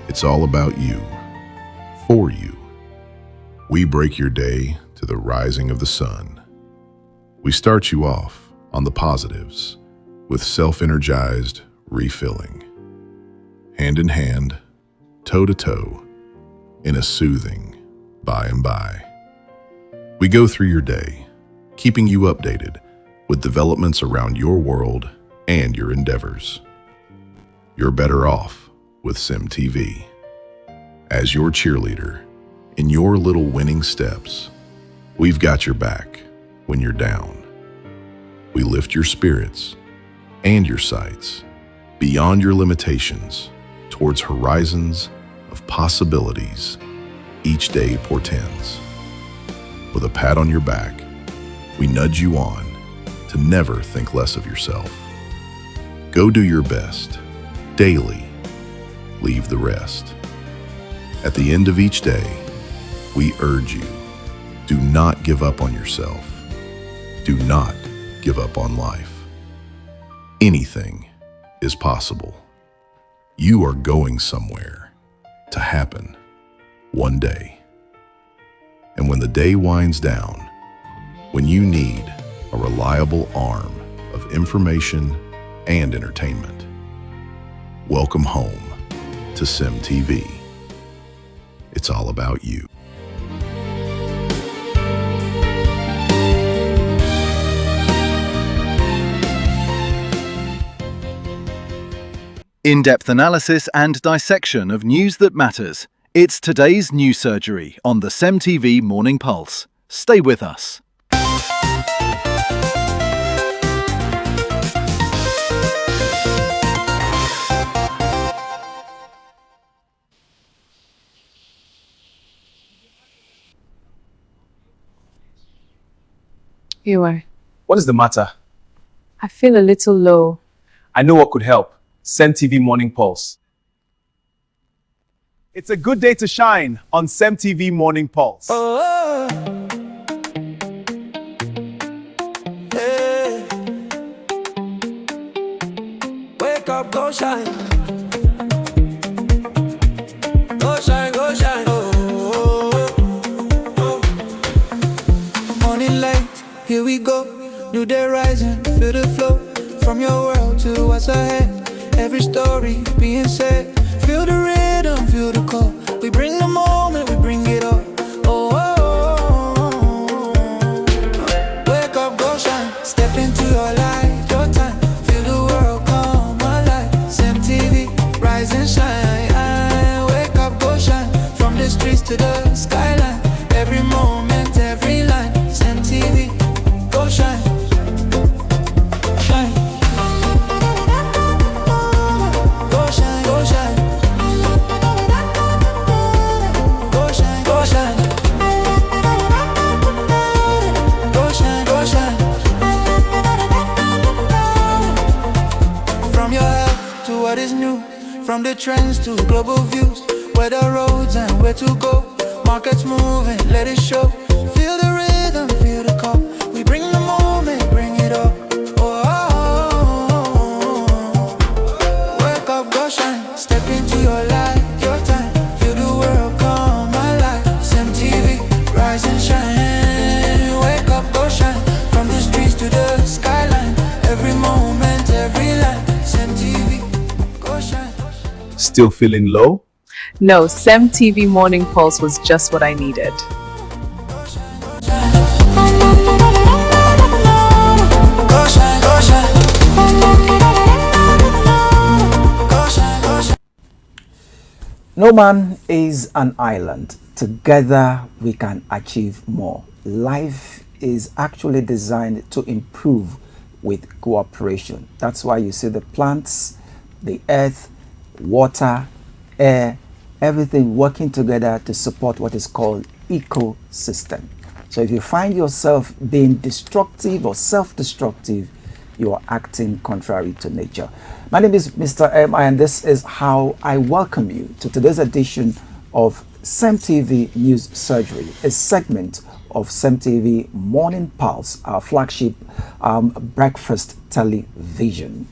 It's all about you, for you. We break your day to the rising of the sun. We start you off on the positives with self-energized refilling. Hand in hand, toe to toe, in a soothing by and by. We go through your day, keeping you updated with developments around your world and your endeavors. You're better off with CEMTV. As your cheerleader, in your little winning steps, we've got your back when you're down. We lift your spirits and your sights beyond your limitations towards horizons of possibilities each day portends. With a pat on your back, we nudge you on to never think less of yourself. Go do your best daily. Leave the rest. At the end of each day, we urge you, do not give up on yourself. Do not give up on life. Anything is possible. You are going somewhere to happen one day. And when the day winds down, when you need a reliable arm of information and entertainment, welcome home to CEMTV. It's all about you. In-depth analysis and dissection of news that matters. It's today's news surgery on the CEMTV Morning Pulse. Stay with us. You are. What is the matter? I feel a little low. I know what could help. CEMTV Morning Pulse. It's a good day to shine on CEMTV Morning Pulse. Hey. Wake up, go shine. Go shine, go shine. Morning light, here we go. New day rising, feel the flow. From your world to what's ahead. Every story being said. Feel the rhythm, feel the call. We bring the moment, we bring it all. Oh, oh, oh. Wake up, go shine. Step into your light, your time. Feel the world come alive. CEMTV, rise and shine. Wake up, go shine. From the streets to the skyline. Every moment, every line. CEMTV, go shine. From the trends to global views, where the roads and where to go. Markets moving, let it show. Feel the rhythm, feel the call. We bring the moment, bring it up. Oh, oh, oh, oh. Wake up, go shine. Step into your light, your time. Feel the world come alive. CEMTV, rise and shine. Wake up, go shine. From the streets to the skyline. Every moment, every line. CEMTV, go shine. Still feeling low? No, CEMTV Morning Pulse was just what I needed. No man is an island. Together we can achieve more. Life is actually designed to improve with cooperation. That's why you see the plants, the earth, water, air, everything working together to support what is called ecosystem. So if you find yourself being destructive or self-destructive, you are acting contrary to nature. My name is Mr. M, and this is how I welcome you to today's edition of CEMTV News Surgery, a segment of CEMTV Morning Pulse, our flagship breakfast television.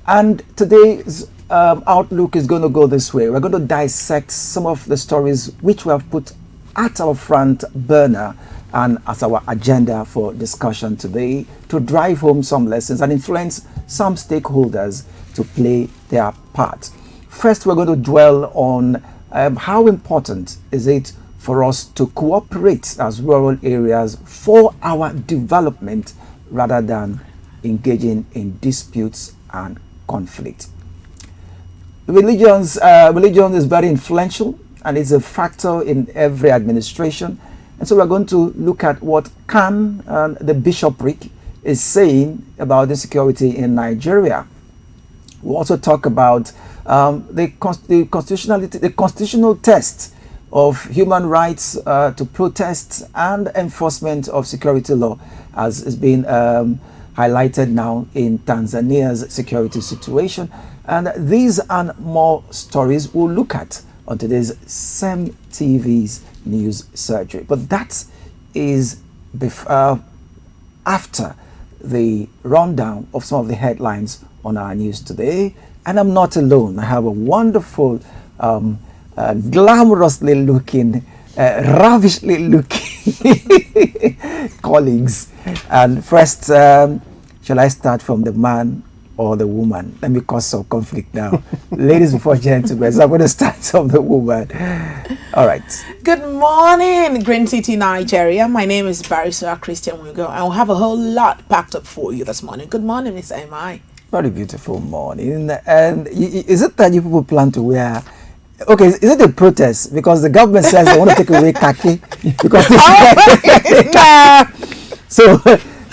And today's outlook is going to go this way. We're going to dissect some of the stories which we have put at our front burner and as our agenda for discussion today to drive home some lessons and influence some stakeholders to play their part. First, we're going to dwell on how important is it for us to cooperate as rural areas for our development rather than engaging in disputes and conflict. Religion is very influential and is a factor in every administration. And so we're going to look at what the bishopric is saying about insecurity in Nigeria. We'll also talk about the constitutional test of human rights to protest and enforcement of security law, as is being highlighted now in Tanzania's security situation. And these and more stories we'll look at on today's CEMTV's news surgery. But that is after the rundown of some of the headlines on our news today. And I'm not alone. I have a wonderful, glamorously looking, ravishly looking colleagues. And first, shall I start from the man or the woman? Let me cause some conflict now. Ladies before gentlemen, so I'm going to start from the woman. All right. Good morning, Green City, Nigeria. My name is Barrister Christian Wigo. I will have a whole lot packed up for you this morning. Good morning, Miss MI. Very beautiful morning. And is it that you people plan to wear... Okay, is it a protest? Because the government says they want to take away khaki. Because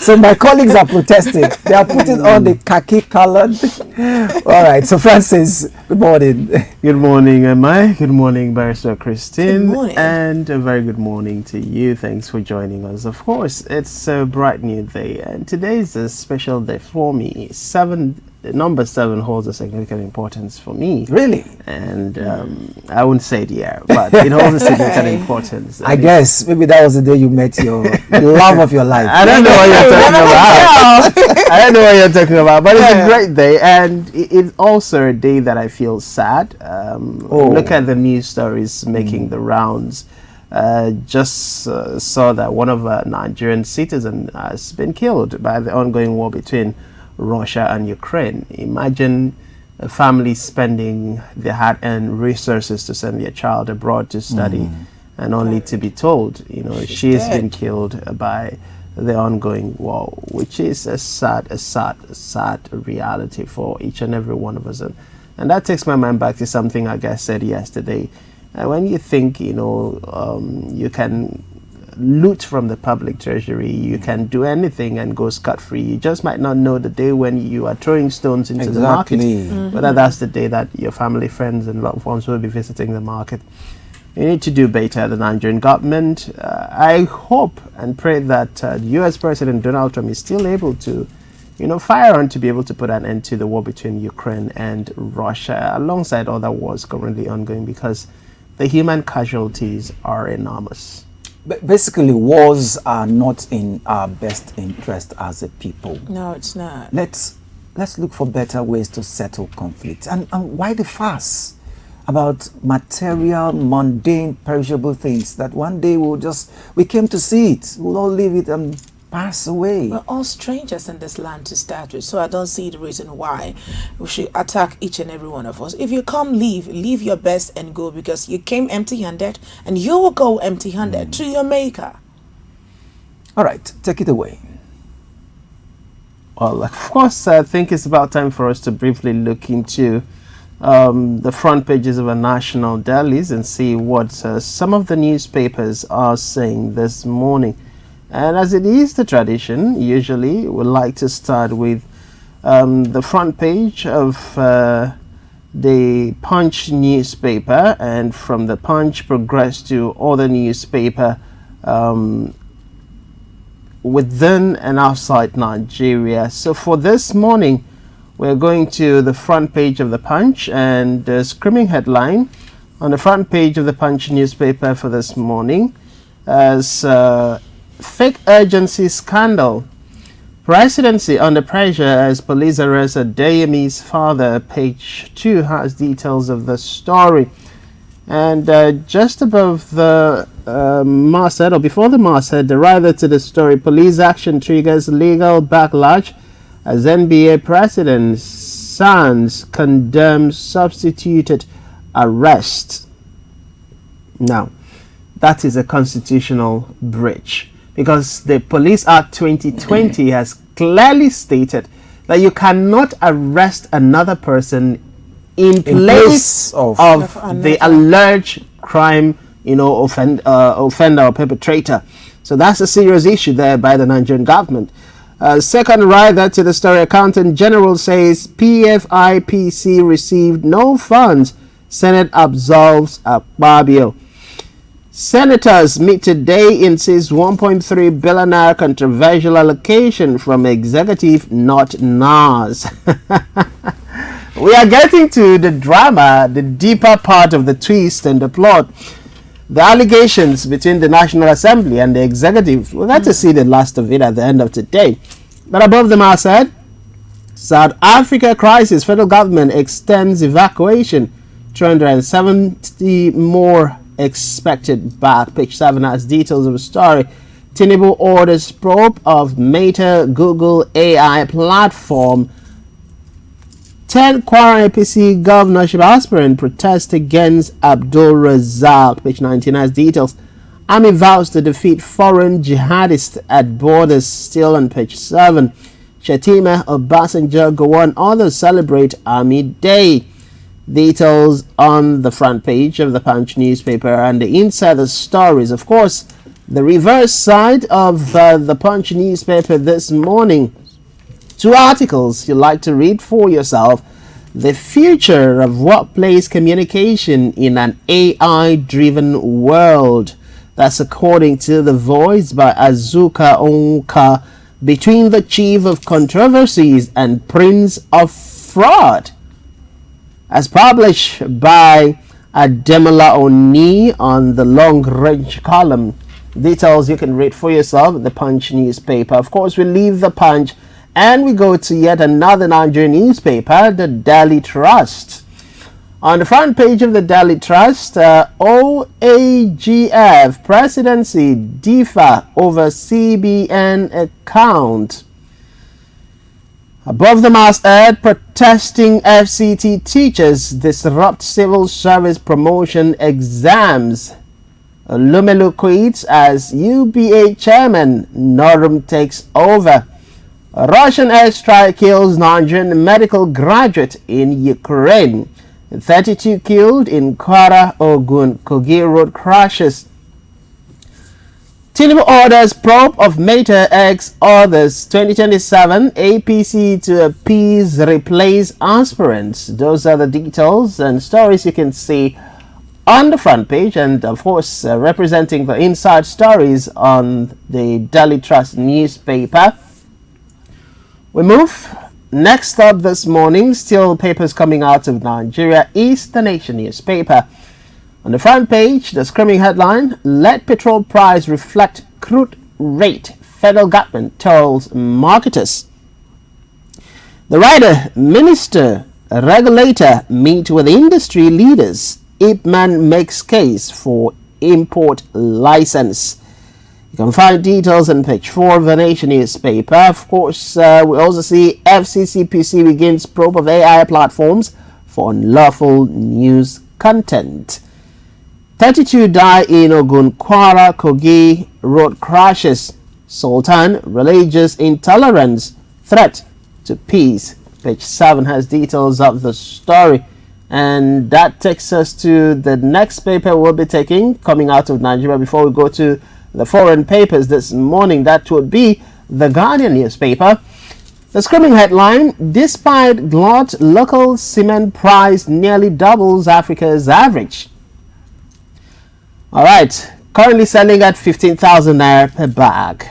So my colleagues are protesting. They are putting on the khaki colored. All right. So Francis, good morning. Good morning, Emma. Good morning, Barrister Christine. Good morning. And a very good morning to you. Thanks for joining us. Of course, it's a bright new day, and today is a special day for me. Number 7 holds a significant importance for me. Really? And I wouldn't say it here, but it holds a significant importance. I guess maybe that was the day you met the love of your life. I don't know what you're talking about. I don't know what you're talking about, but it's a great day, and it's also a day that I feel sad. Look at the news stories making the rounds. Just saw that one of our Nigerian citizens has been killed by the ongoing war between Russia and Ukraine. Imagine a family spending their hard-earned resources to send their child abroad to study, and only to be told, she has been killed by the ongoing war, which is a sad reality for each and every one of us. And that takes my mind back to something I guess said yesterday. When you think, you can loot from the public treasury, you can do anything and go scot-free, you just might not know the day when you are throwing stones into the market, whether that's the day that your family, friends and loved ones will be visiting the market. You need to do better, the Nigerian government. I hope and pray that US President Donald Trump is still able to fire on to be able to put an end to the war between Ukraine and Russia, alongside other wars currently ongoing, because the human casualties are enormous. Basically, wars are not in our best interest as a people. No, it's not. Let's look for better ways to settle conflict. And why the fuss about material, mundane, perishable things that one day we came to see it, we'll all leave it and pass away. We're all strangers in this land to start with, so I don't see the reason why we should attack each and every one of us. If you come, leave your best and go, because you came empty-handed and you will go empty-handed to your maker. All right, take it away. Well, of course, I think it's about time for us to briefly look into the front pages of our national dailies and see what some of the newspapers are saying this morning. And as it is the tradition, usually we like to start with the front page of the Punch newspaper, and from the Punch progress to other newspaper within and outside Nigeria. So for this morning, we're going to the front page of the Punch, and the screaming headline on the front page of the Punch newspaper for this morning as fake urgency scandal. Presidency under pressure as police arrest Adeyemi's father. Page 2 has details of the story. And just above the masthead, or before the masthead, the rider to the story, police action triggers legal backlash as NBA President Sands condemns substituted arrest. Now, that is a constitutional breach, because the Police Act 2020 has clearly stated that you cannot arrest another person in place of the alleged crime, offender or perpetrator. So that's a serious issue there by the Nigerian government. Second rider to the story, Accountant General says PFIPC received no funds. Senate absolves Akpabio. Senators meet today in says 1.3 billion naira controversial allocation from executive, not NAS. We are getting to the drama, the deeper part of the twist and the plot. The allegations between the National Assembly and the executive, we'll get to see the last of it at the end of today. But above the masthead, South Africa crisis, federal government extends evacuation, 270 more expected back. Page 7 has details of the story. Tinubu orders probe of Meta Google AI platform. 10 Kwara APC governorship aspirant protest against Abdul Razak. Page 19 has details. Army vows to defeat foreign jihadists at borders, still on page 7. Shatima, Obasanjo, Gowon, others celebrate Army Day. Details on the front page of the Punch newspaper and the insider stories. Of course, the reverse side of the Punch newspaper this morning. 2 articles you like to read for yourself. The future of workplace communication in an AI-driven world. That's according to The Voice by Azuka Onka, between the chief of controversies and prince of fraud. As published by Ademola Oni on the long range column. Details you can read for yourself in the Punch newspaper. Of course, we leave the Punch and we go to yet another Nigerian newspaper, the Daily Trust. On the front page of the Daily Trust, OAGF presidency differ over CBN account. Above the masthead, protesting FCT teachers disrupt civil service promotion exams. Lumelu quits as UBA chairman. Norum takes over. Russian airstrike kills Nigerian medical graduate in Ukraine. 32 killed in Kwara, Ogun, Kogi road crashes. Tinubu orders probe of Meta X others 2027 APC to appease replace aspirants. Those are the details and stories you can see on the front page, and of course representing the inside stories on the Daily Trust newspaper. We move. Next up this morning, still papers coming out of Nigeria, is the Nation newspaper. On the front page, the screaming headline, let petrol price reflect crude rate, federal government tells marketers. The writer, minister, regulator meet with industry leaders. Ipman makes case for import license. You can find details on page 4 of the Nation newspaper. Of course, we also see FCCPC begins probe of AI platforms for unlawful news content. 32 die in Ogun, Kwara, Kogi road crashes. Sultan, religious intolerance, threat to peace. Page 7 has details of the story. And that takes us to the next paper we'll be taking, coming out of Nigeria before we go to the foreign papers this morning. That would be the Guardian newspaper. The screaming headline, despite glut, local cement price nearly doubles Africa's average. All right, currently selling at 15,000 naira per bag.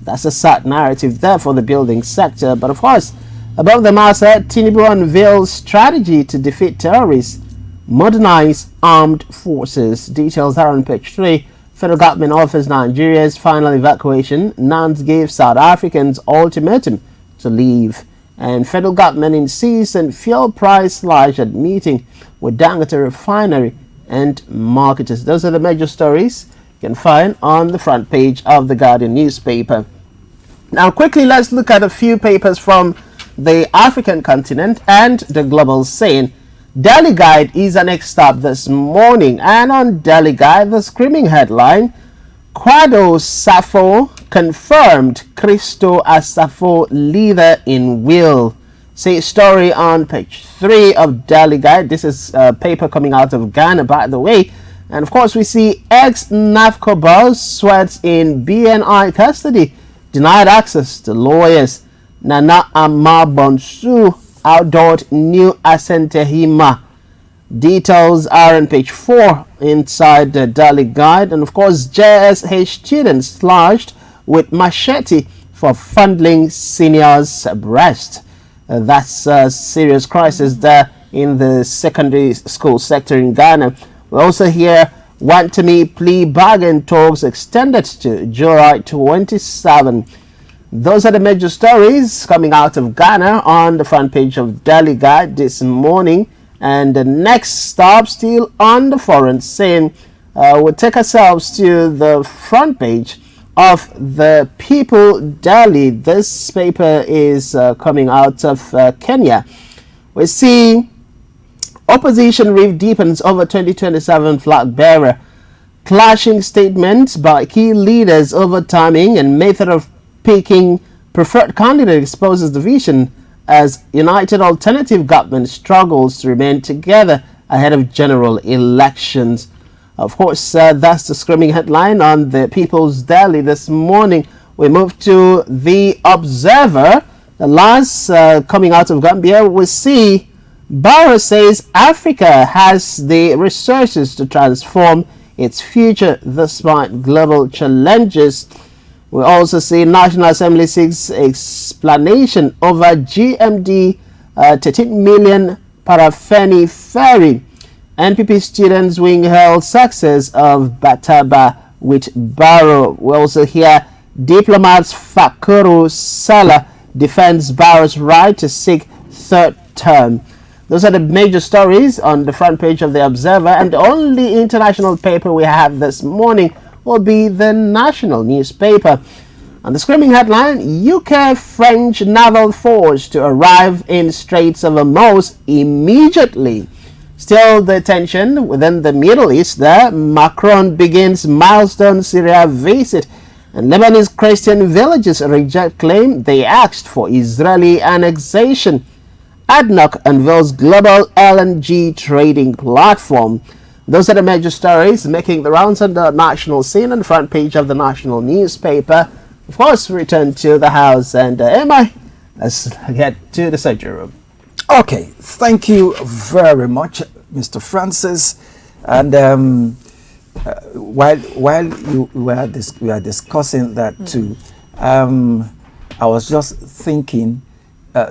That's a sad narrative there for the building sector. But of course, above the masthead, Tinubu unveils strategy to defeat terrorists, modernize armed forces. Details are on page 3. Federal government offers Nigeria's final evacuation. Nance gave South Africans ultimatum to leave. And federal government insists on fuel price slash at meeting with Dangote refinery and marketers. Those are the major stories you can find on the front page of the Guardian newspaper. Now quickly, let's look at a few papers from the African continent and the global scene. Daily Guide is the next stop this morning, and on Daily Guide, the screaming headline, Kwado Safo confirmed Christo as Safo leader in will. See story on page 3 of Daily Guide. This is a paper coming out of Ghana, by the way. And of course, we see ex-NAFCO boss sweats in BNI custody, denied access to lawyers. Nana Amabonsu outdoored new Asentehima. Details are on page 4 inside the Daily Guide. And of course, JSH students slashed with machete for funding seniors' breast. That's a serious crisis there in the secondary school sector in Ghana. We also hear want-to-me plea bargain talks extended to July 27. Those are the major stories coming out of Ghana on the front page of Daily Guide this morning. And the next stop, still on the foreign scene, we'll take ourselves to the front page of the People Daily. This paper is coming out of Kenya. We see opposition rift deepens over 2027 flag bearer. Clashing statements by key leaders over timing and method of picking preferred candidate exposes division as United Alternative Government struggles to remain together ahead of general elections. Of course, that's the screaming headline on the People's Daily this morning. We move to the Observer. The last coming out of Gambia, we see Barrow says Africa has the resources to transform its future despite global challenges. We also see National Assembly seeks explanation over GMD 13 million Parafeni ferry. NPP students wing hailed success of Bataba with Barrow. We also hear diplomats Fakuru Sala defends Barrow's right to seek third term. Those are the major stories on the front page of the Observer, and the only international paper we have this morning will be the National newspaper. And the screaming headline, UK-French naval force to arrive in Straits of Hormuz immediately. Still the tension within the Middle East there. Macron begins milestone Syria visit, and Lebanese Christian villages reject claim they asked for Israeli annexation. ADNOC unveils global LNG trading platform. Those are the major stories making the rounds on the national scene on the front page of the National newspaper. Of course, we return to the house, and let's get to the surgery room. Okay, thank you very much, Mr. Francis. And while we are discussing that too, I was just thinking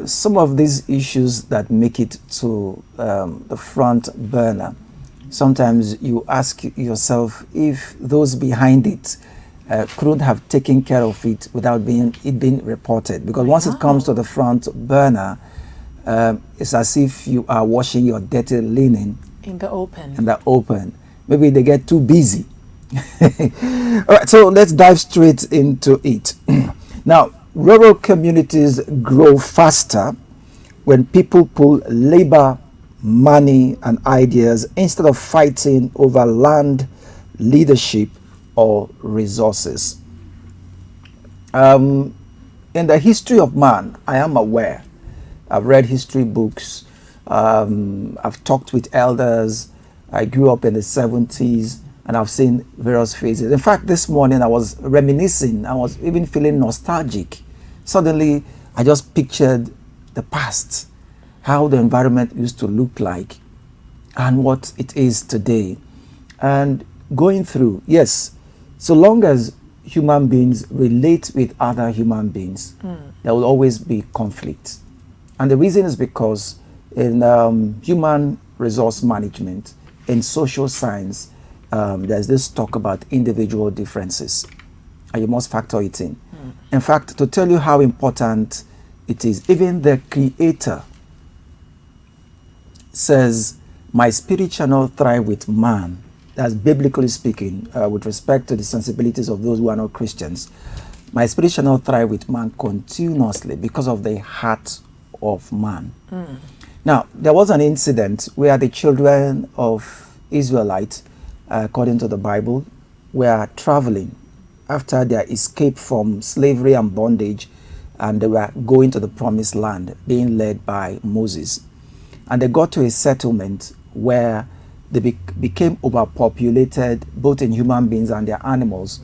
some of these issues that make it to the front burner. Sometimes you ask yourself if those behind it couldn't have taken care of it without it being reported. Because once it comes to the front burner, it's as if you are washing your dirty linen in the open. Maybe they get too busy. All right, so let's dive straight into it. Now, rural communities grow faster when people pull labor, money, and ideas instead of fighting over land, leadership, or resources. In the history of man, I am aware. I've read history books. I've talked with elders. I grew up in the 70s, and I've seen various phases. In fact, this morning I was reminiscing. I was even feeling nostalgic. Suddenly, I just pictured the past, how the environment used to look like, and what it is today. And going through, yes, so long as human beings relate with other human beings, there will always be conflict. And the reason is because in human resource management, in social science, there's this talk about individual differences, and you must factor it in. In fact, to tell you how important it is, even the Creator says, my spirit shall not thrive with man. That's biblically speaking, with respect to the sensibilities of those who are not Christians. My spirit shall not thrive with man continuously because of the heart of man. Now, there was an incident where the children of Israelites, according to the Bible, were traveling after their escape from slavery and bondage, and they were going to the promised land, being led by Moses. And they got to a settlement where they became overpopulated, both in human beings and their animals.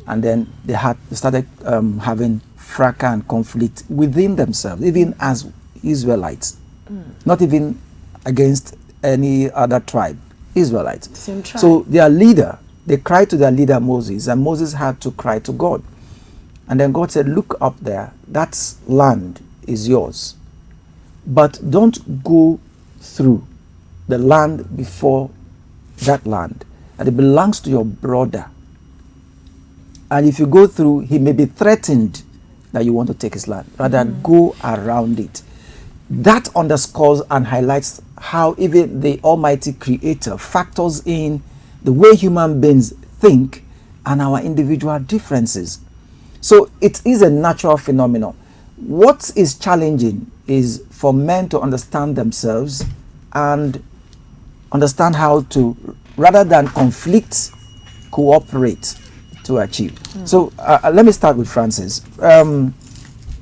And then they started having fracas and conflict within themselves, even as Israelites, not even against any other tribe, Israelites. Same tribe. So their leader, they cried to their leader Moses, and Moses had to cry to God. And then God said, look up there, that land is yours. But don't go through the land before that land. And it belongs to your brother. And if you go through, he may be threatened that you want to take his land. Rather, go around it. That underscores and highlights how even the Almighty Creator factors in the way human beings think and our individual differences. So it is a natural phenomenon. What is challenging is for men to understand themselves and understand how to, rather than conflict, cooperate to achieve. So let me start with Francis.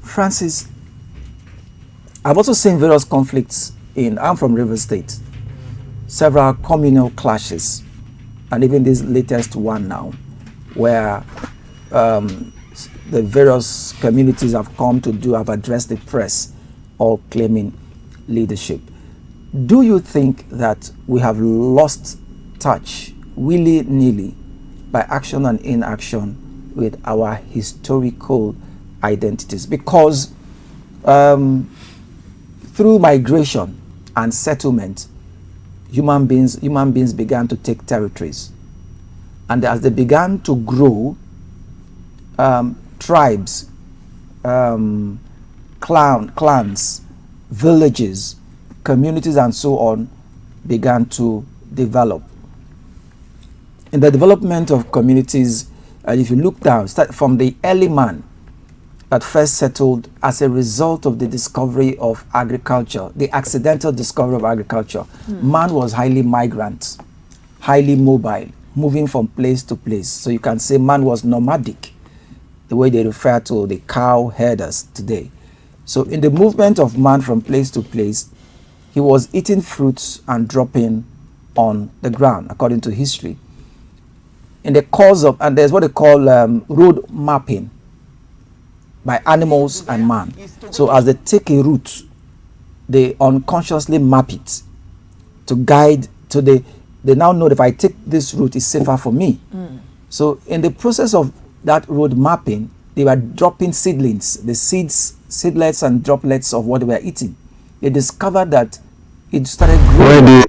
Francis, I've also seen various conflicts I'm from River State, several communal clashes, and even this latest one now, where the various communities have addressed the press, all claiming leadership. Do you think that we have lost touch willy-nilly by action and inaction with our historical identities? Because through migration and settlement, human beings began to take territories. And as they began to grow, tribes, clans, villages, communities, and so on began to develop. In the development of communities, if you look down, start from the early man that first settled as a result of the discovery of agriculture, the accidental discovery of agriculture. Man was highly migrant, highly mobile, moving from place to place. So you can say man was nomadic, the way they refer to the cow herders today. So in the movement of man from place to place, he was eating fruits and dropping on the ground, according to history. In the course of, and there's what they call road mapping by animals and man. So as they take a route, they unconsciously map it to guide to they now know that if I take this route, it's safer for me. So in the process of that road mapping, they were dropping seedlings, the seedlets and droplets of what they were eating. They discovered that it started growing.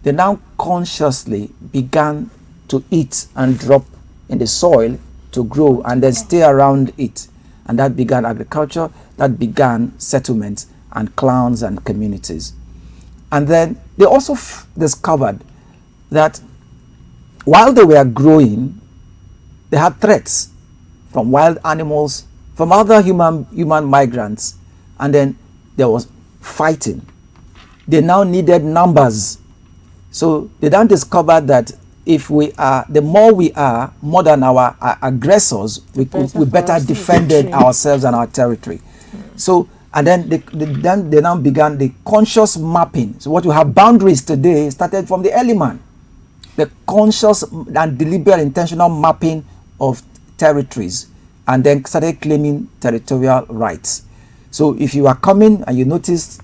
They now consciously began to eat and drop in the soil to grow and then stay around it. And that began agriculture, that began settlements and clans and communities. And then they also discovered that while they were growing, they had threats from wild animals, from other human migrants, and then there was fighting. They now needed numbers. So they then discovered that if we are, the more we are, more than our aggressors, we better defended ourselves and our territory. So, and then they now began the conscious mapping. So what you have boundaries today started from the early man. The conscious and deliberate intentional mapping of territories, and then started claiming territorial rights. So if you are coming and you notice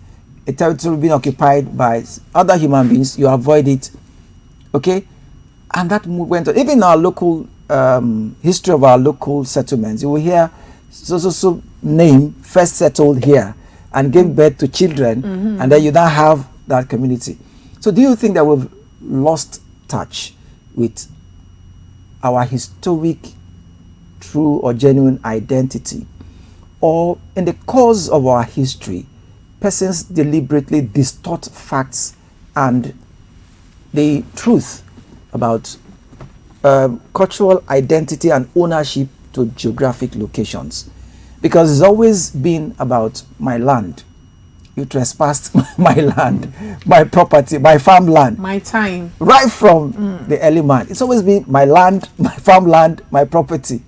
a territory being occupied by other human beings, you avoid it. Okay? And that went on. Even our local history of our local settlements, you will hear so name first settled here and gave birth to children, and then you now have that community. So do you think that we've lost touch with our historic, true or genuine identity, or in the course of our history, persons deliberately distort facts and the truth about cultural identity and ownership to geographic locations, because it's always been about my land. You trespassed my land, my property, my farmland. My time. Right from the early man. It's always been my land, my farmland, my property.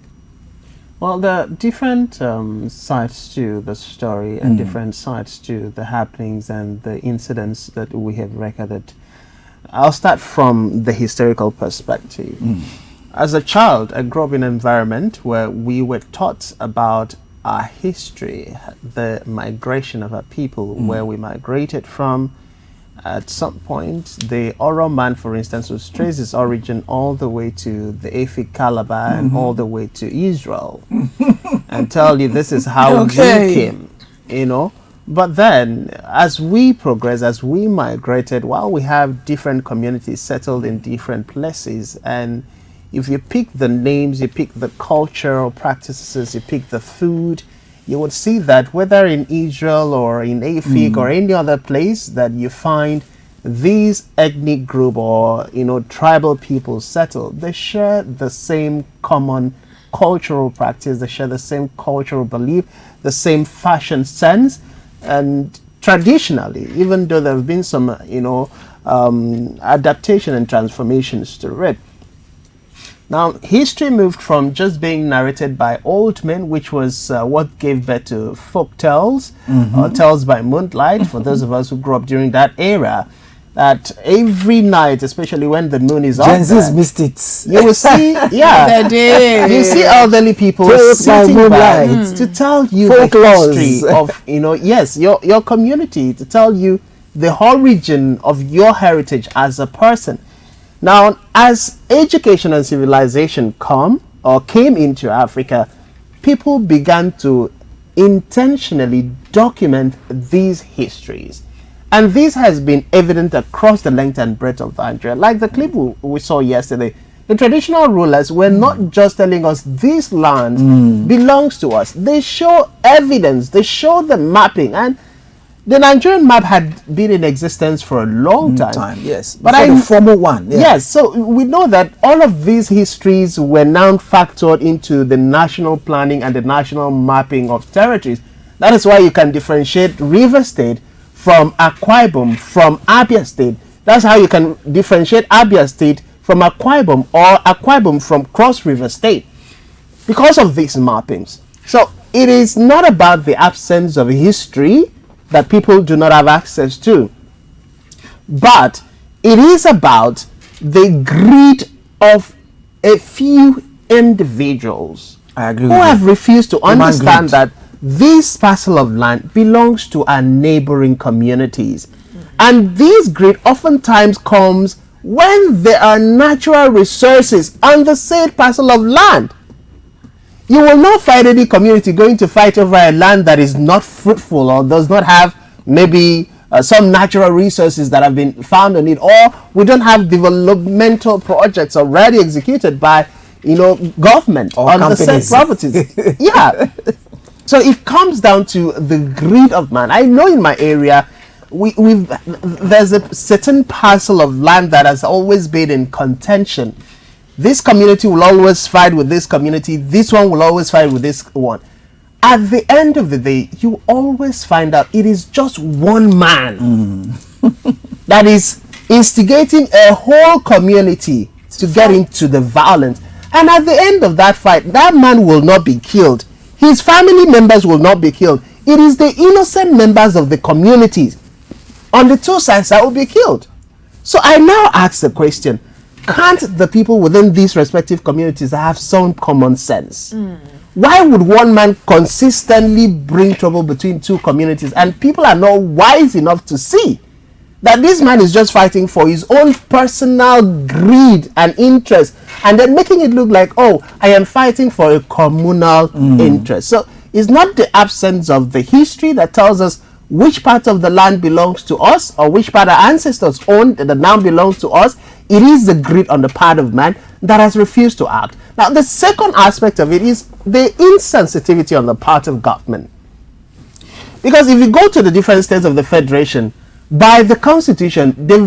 Well, there are different sides to the story and different sides to the happenings and the incidents that we have recorded. I'll start from the historical perspective. As a child, I grew up in an environment where we were taught about our history, the migration of our people, where we migrated from. At some point, the Oro man, for instance, was traced its origin all the way to the Efik Calabar and all the way to Israel, and tell you this is how we came, you know. But then, as we progress, as we migrated, while we have different communities settled in different places, and if you pick the names, you pick the cultural practices, you pick the food, you would see that whether in Israel or in Efik or any other place that you find these ethnic group or, you know, tribal people settled, they share the same common cultural practice, they share the same cultural belief, the same fashion sense. And traditionally, even though there have been some, you know, adaptation and transformations to it, now history moved from just being narrated by old men, which was what gave birth to folk tales or tales by moonlight, for those of us who grew up during that era, that every night, especially when the moon is Gen up Z's there, missed it. you will see, you see elderly people sitting by to tell you the history of, you know, yes, your community, to tell you the origin of your heritage as a person. Now, as education and civilization came into Africa, people began to intentionally document these histories. And this has been evident across the length and breadth of Nigeria. Like the clip we saw yesterday, the traditional rulers were not just telling us this land belongs to us. They show evidence, they show the mapping. And the Nigerian map had been in existence for a long time. Yes, but the formal one. Yeah. Yes, so we know that all of these histories were now factored into the national planning and the national mapping of territories. That is why you can differentiate River State from Akwa Ibom, from Abia State. That's how you can differentiate Abia State from Akwa Ibom, or Akwa Ibom from Cross River State, because of these mappings. So it is not about the absence of history that people do not have access to, but it is about the greed of a few individuals who have refused to understand that this parcel of land belongs to our neighboring communities. And this greed oftentimes comes when there are natural resources on the said parcel of land. You will not find any community going to fight over a land that is not fruitful or does not have maybe some natural resources that have been found on it, or we don't have developmental projects already executed by, you know, government or on companies. The said properties. Yeah. So it comes down to the greed of man. I know in my area, there's a certain parcel of land that has always been in contention. This community will always fight with this community. This one will always fight with this one. At the end of the day, you always find out it is just one man that is instigating a whole community to get into the violence. And at the end of that fight, that man will not be killed. His family members will not be killed. It is the innocent members of the communities on the two sides that will be killed. So I now ask the question, can't the people within these respective communities have some common sense? Why would one man consistently bring trouble between two communities, and people are not wise enough to see that this man is just fighting for his own personal greed and interest, and then making it look like, oh, I am fighting for a communal interest. So it's not the absence of the history that tells us which part of the land belongs to us or which part our ancestors owned that now belongs to us. it is the greed on the part of man that has refused to act. Now, the second aspect of it is the insensitivity on the part of government. Because if you go to the different states of the Federation, by the Constitution, the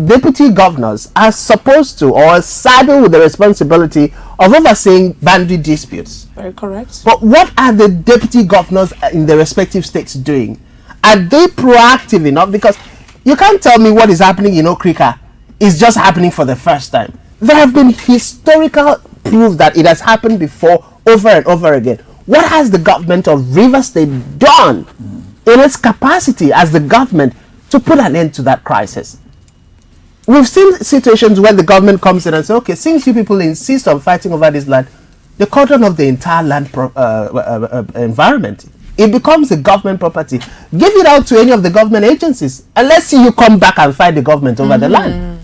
deputy governors are supposed to, or saddled with the responsibility of overseeing boundary disputes. Very correct. But what are the deputy governors in the respective states doing? Are they proactive enough? Because you can't tell me what is happening in Okrika is just happening for the first time. There have been historical proof that it has happened before, over and over again. What has the government of Rivers State done in its capacity as the government to put an end to that crisis? We've seen situations where the government comes in and says, okay, since you people insist on fighting over this land, the cordon of the entire land environment, it becomes a government property. Give it out to any of the government agencies, and let's see you come back and fight the government over the land.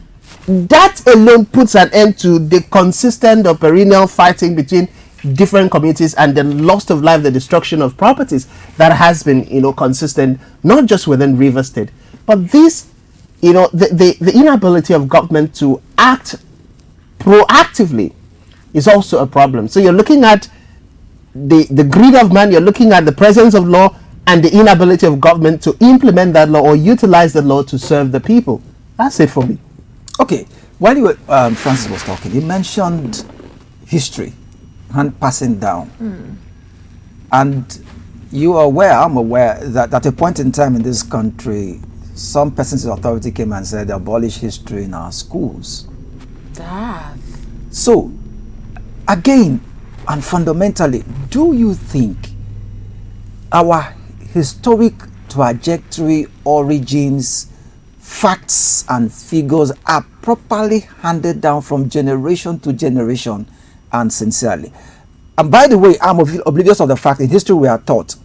That alone puts an end to the consistent or perennial fighting between different communities and the loss of life, the destruction of properties that has been, consistent, not just within River State, but this, the inability of government to act proactively is also a problem. So you're looking at the greed of man, you're looking at the presence of law and the inability of government to implement that law or utilize the law to serve the people. That's it for me. Okay, while you were, Francis was talking, you mentioned history and passing down. And you are aware, I'm aware, that at a point in time in this country, some persons in authority came and said, abolish history in our schools. That. So, again, and fundamentally, do you think our historic trajectory, origins, facts and figures are properly handed down from generation to generation and sincerely? And by the way, I'm oblivious of the fact in history we are taught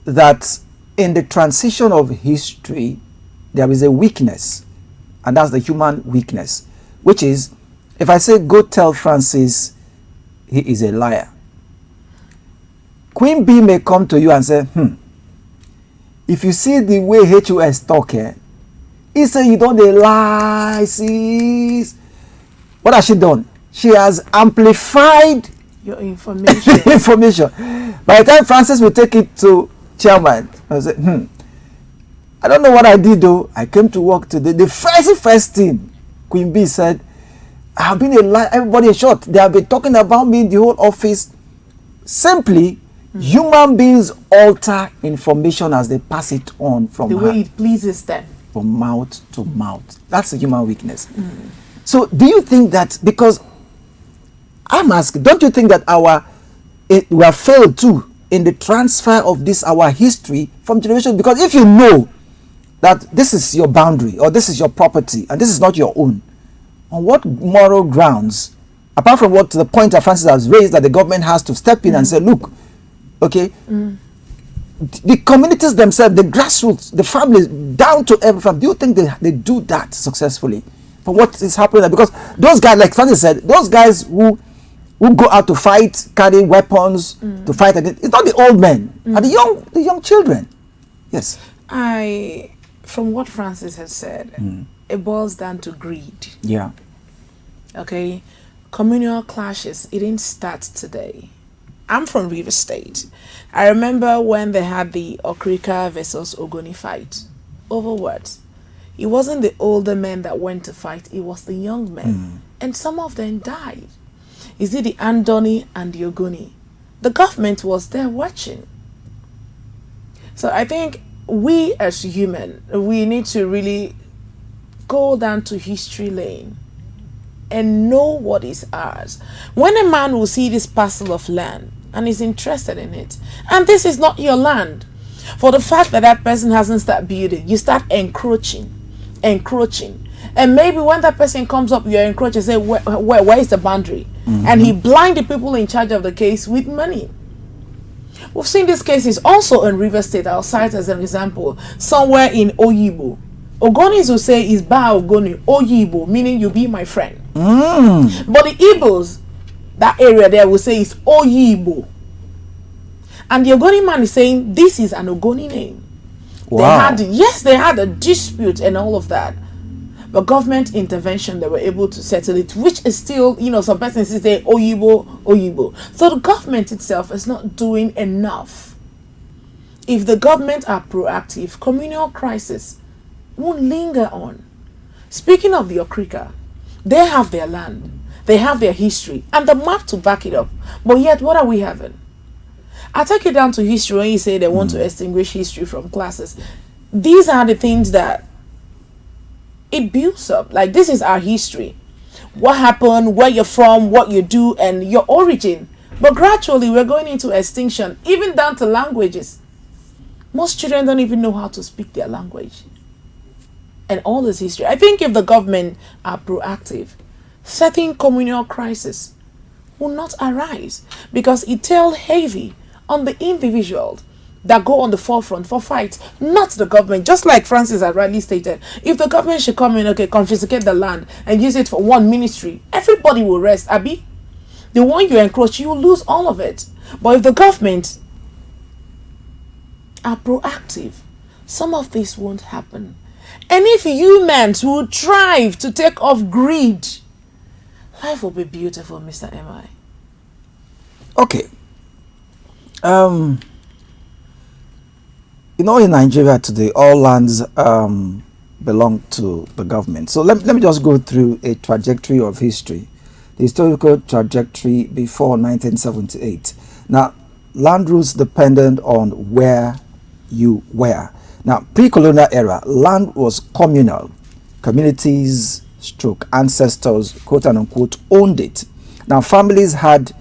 that in the transition of history there is a weakness, and that's the human weakness, which is, if I say go tell Francis he is a liar, Queen B may come to you and say, if you see the way HOS talk here, he say you don't dey lie, sis. What has she done? She has amplified Your information. information. By the time Francis will take it to chairman, I say, I don't know what I did though. I came to work today. The first thing Queen B said, I have been a lie. Everybody is short. They have been talking about me in the whole office. Simply, human beings alter information as they pass it on from The way it pleases them. from mouth to mouth. That's a human weakness. So do you think that, because I'm asking, don't you think that we have failed too in the transfer of this, our history from generation? Because if you know that this is your boundary or this is your property and this is not your own, on what moral grounds, apart from what the point that Francis has raised, that the government has to step in and say, look, okay, the communities themselves, the grassroots, the families, down to every family, do you think they do that successfully? For what is happening? Because those guys, like Francis said, those guys who go out to fight, carry weapons to fight, it's not the old men, and the young children. Yes. From what Francis has said, it boils down to greed. Yeah. Okay, communal clashes, it didn't start today. I'm from River State. I remember when they had the Okrika versus Ogoni fight. Over what? It wasn't the older men that went to fight, it was the young men. And some of them died. Is it the Andoni and the Ogoni? The government was there watching. So I think we as human, we need to really go down to history lane and know what is ours. When a man will see this parcel of land and is interested in it, and this is not your land, for the fact that that person hasn't started building, you start encroaching, and maybe when that person comes up, you're encroaching, say, where is the boundary? And he blind the people in charge of the case with money. We've seen these cases also in River State. I'll cite as an example, somewhere in Oyibo. Ogonis will say is Ba Ogoni, Oyibo, meaning you be my friend. But the Igbos, that area there, will say is Oyibo. And the Ogoni man is saying this is an Ogoni name. Wow. They had a dispute and all of that. But government intervention, they were able to settle it, which is still, some persons say, Oyibo, Oyibo. So the government itself is not doing enough. If the government are proactive, communal crisis won't linger on. Speaking of the Okrika, they have their land, they have their history, and the map to back it up. But yet, what are we having? I take it down to history when you say they want to extinguish history from classes. These are the things that it builds up. Like, this is our history. What happened, where you're from, what you do, and your origin. But gradually, we're going into extinction, even down to languages. Most children don't even know how to speak their language. And all this history. I think if the government are proactive, certain communal crises will not arise, because it tells heavy on the individuals that go on the forefront for fight, not the government. Just like Francis had rightly stated, if the government should come in, confiscate the land and use it for one ministry, everybody will rest. Abi, the one you encroach, you will lose all of it. But if the government are proactive, some of this won't happen. And if humans will thrive to take off greed, life will be beautiful, Mr. M.I. Okay. In Nigeria today, all lands belong to the government. So let me just go through a trajectory of history, the historical trajectory before 1978. Now, land rules depended on where you were. Now, pre-colonial era, land was communal. Communities, ancestors, quote and unquote, owned it. Now, families had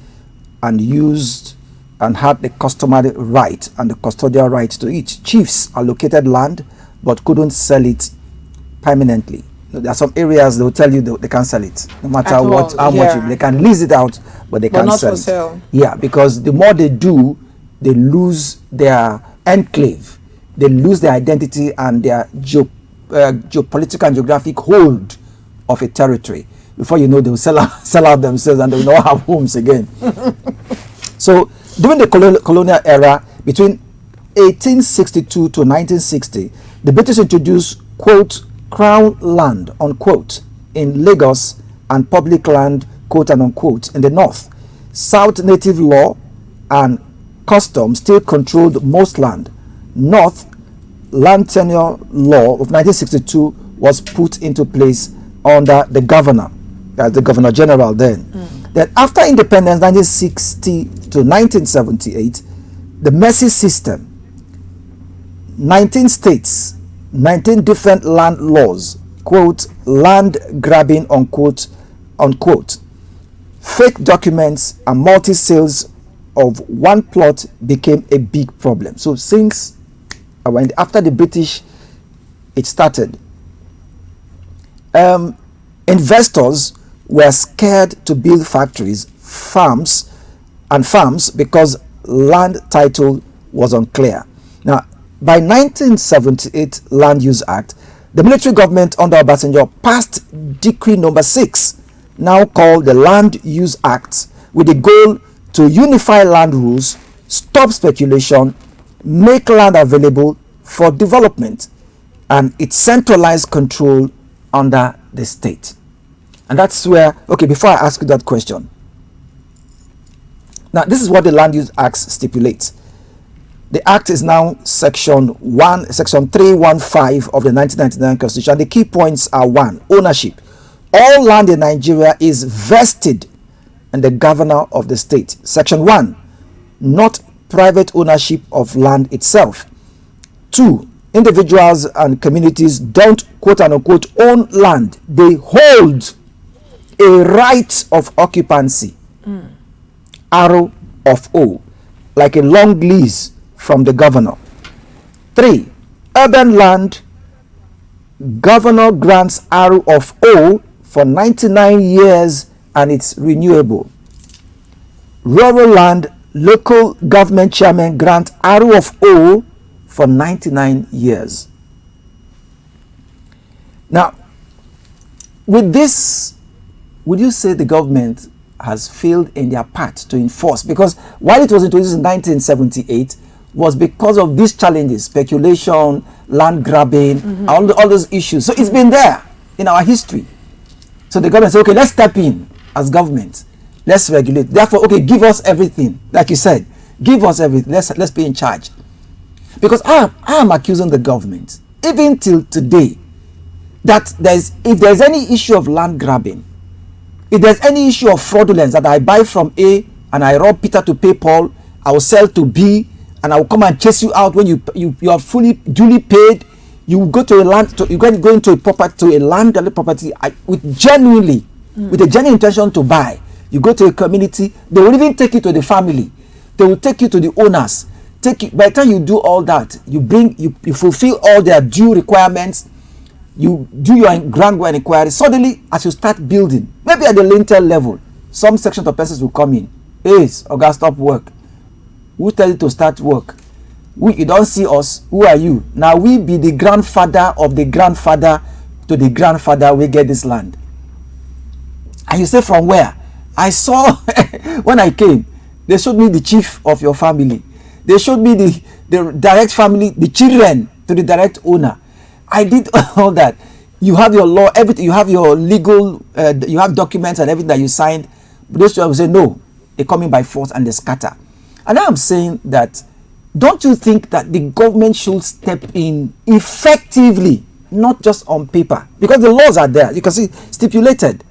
and used and had the customary right and the custodial right to it. Chiefs allocated land but couldn't sell it permanently. There are some areas they will tell you they can't sell it, no matter how much they can lease it out, but they can't sell it. Sale. Yeah, because the more they do, they lose their enclave, they lose their identity and their geopolitical and geographic hold of a territory. Before you know, they will sell out themselves and they will not have homes again. So during the colonial era, between 1862 to 1960, the British introduced, quote, crown land, unquote, in Lagos and public land, quote and unquote, in the north. South native law and custom still controlled most land. North, land tenure law of 1962 was put into place under the governor, as the governor general then. Then after independence, 1960 to 1978, the Mercy system, 19 states, 19 different land laws, quote, land grabbing, unquote, unquote. Fake documents and multi-sales of one plot became a big problem. So since after the British, it started, investors were scared to build factories, farms because land title was unclear. Now, by 1978 Land Use Act, the military government under Obasanjo passed Decree Number 6, now called the Land Use Act, with the goal to unify land rules, stop speculation, make land available for development, and it centralized control under the state. And that's where, before I ask you that question, now this is what the Land Use Act stipulates. The Act is now Section 315 of the 1999 Constitution. The key points are: 1, ownership. All land in Nigeria is vested in the governor of the state. Section 1, not private ownership of land itself. 2, individuals and communities don't, quote unquote, own land. They hold a right of occupancy, arrow of O, like a long lease from the governor. 3, urban land, governor grants arrow of O for 99 years and it's renewable. Rural land, local government chairman grant arrow of O for 99 years. Now, with this, would you say the government has failed in their part to enforce? Because while it was introduced in 1978, was because of these challenges, speculation, land grabbing, all those issues. So it's been there in our history. So the government said, okay, let's step in as government. Let's regulate. Therefore, okay, give us everything. Like you said, give us everything. Let's be in charge. Because I am accusing the government, even till today, that if there's any issue of land grabbing, if there's any issue of fraudulence, that I buy from A and I rob Peter to pay Paul, I will sell to B, and I will come and chase you out when you are fully duly paid. You go to a land, you go into a property, to a land property with a genuine intention to buy. You go to a community, they will even take you to the family. They will take you to the owners. By the time you do all that, you fulfill all their due requirements. You do your ground inquiry. Suddenly, as you start building, maybe at the lintel level, some section of persons will come in. Hey, Oga, stop work. Who tell you to start work? You don't see us. Who are you? Now we be the grandfather of the grandfather to the grandfather. We get this land. And you say, from where? I saw when I came, they showed me the chief of your family. They showed me the direct family, the children to the direct owner. I did all that. You have your law, everything. You have your legal, you have documents and everything that you signed. But those people will say, no, they come in by force and they scatter. And I'm saying that, don't you think that the government should step in effectively, not just on paper? Because the laws are there. You can see stipulated.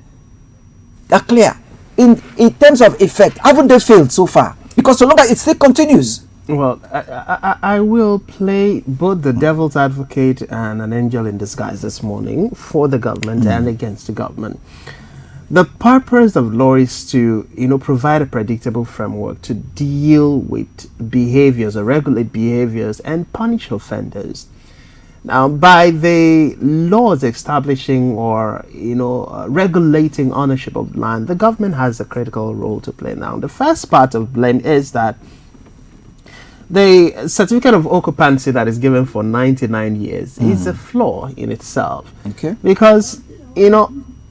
They're clear. In terms of effect, haven't they failed so far? Because so long as it still continues. Well, I will play both the devil's advocate and an angel in disguise this morning for the government and against the government. The purpose of law is to, provide a predictable framework to deal with behaviors or regulate behaviors and punish offenders. Now, by the laws establishing or, regulating ownership of land, the government has a critical role to play. Now, the first part of blame is that the certificate of occupancy that is given for 99 years is a flaw in itself. Okay. Because,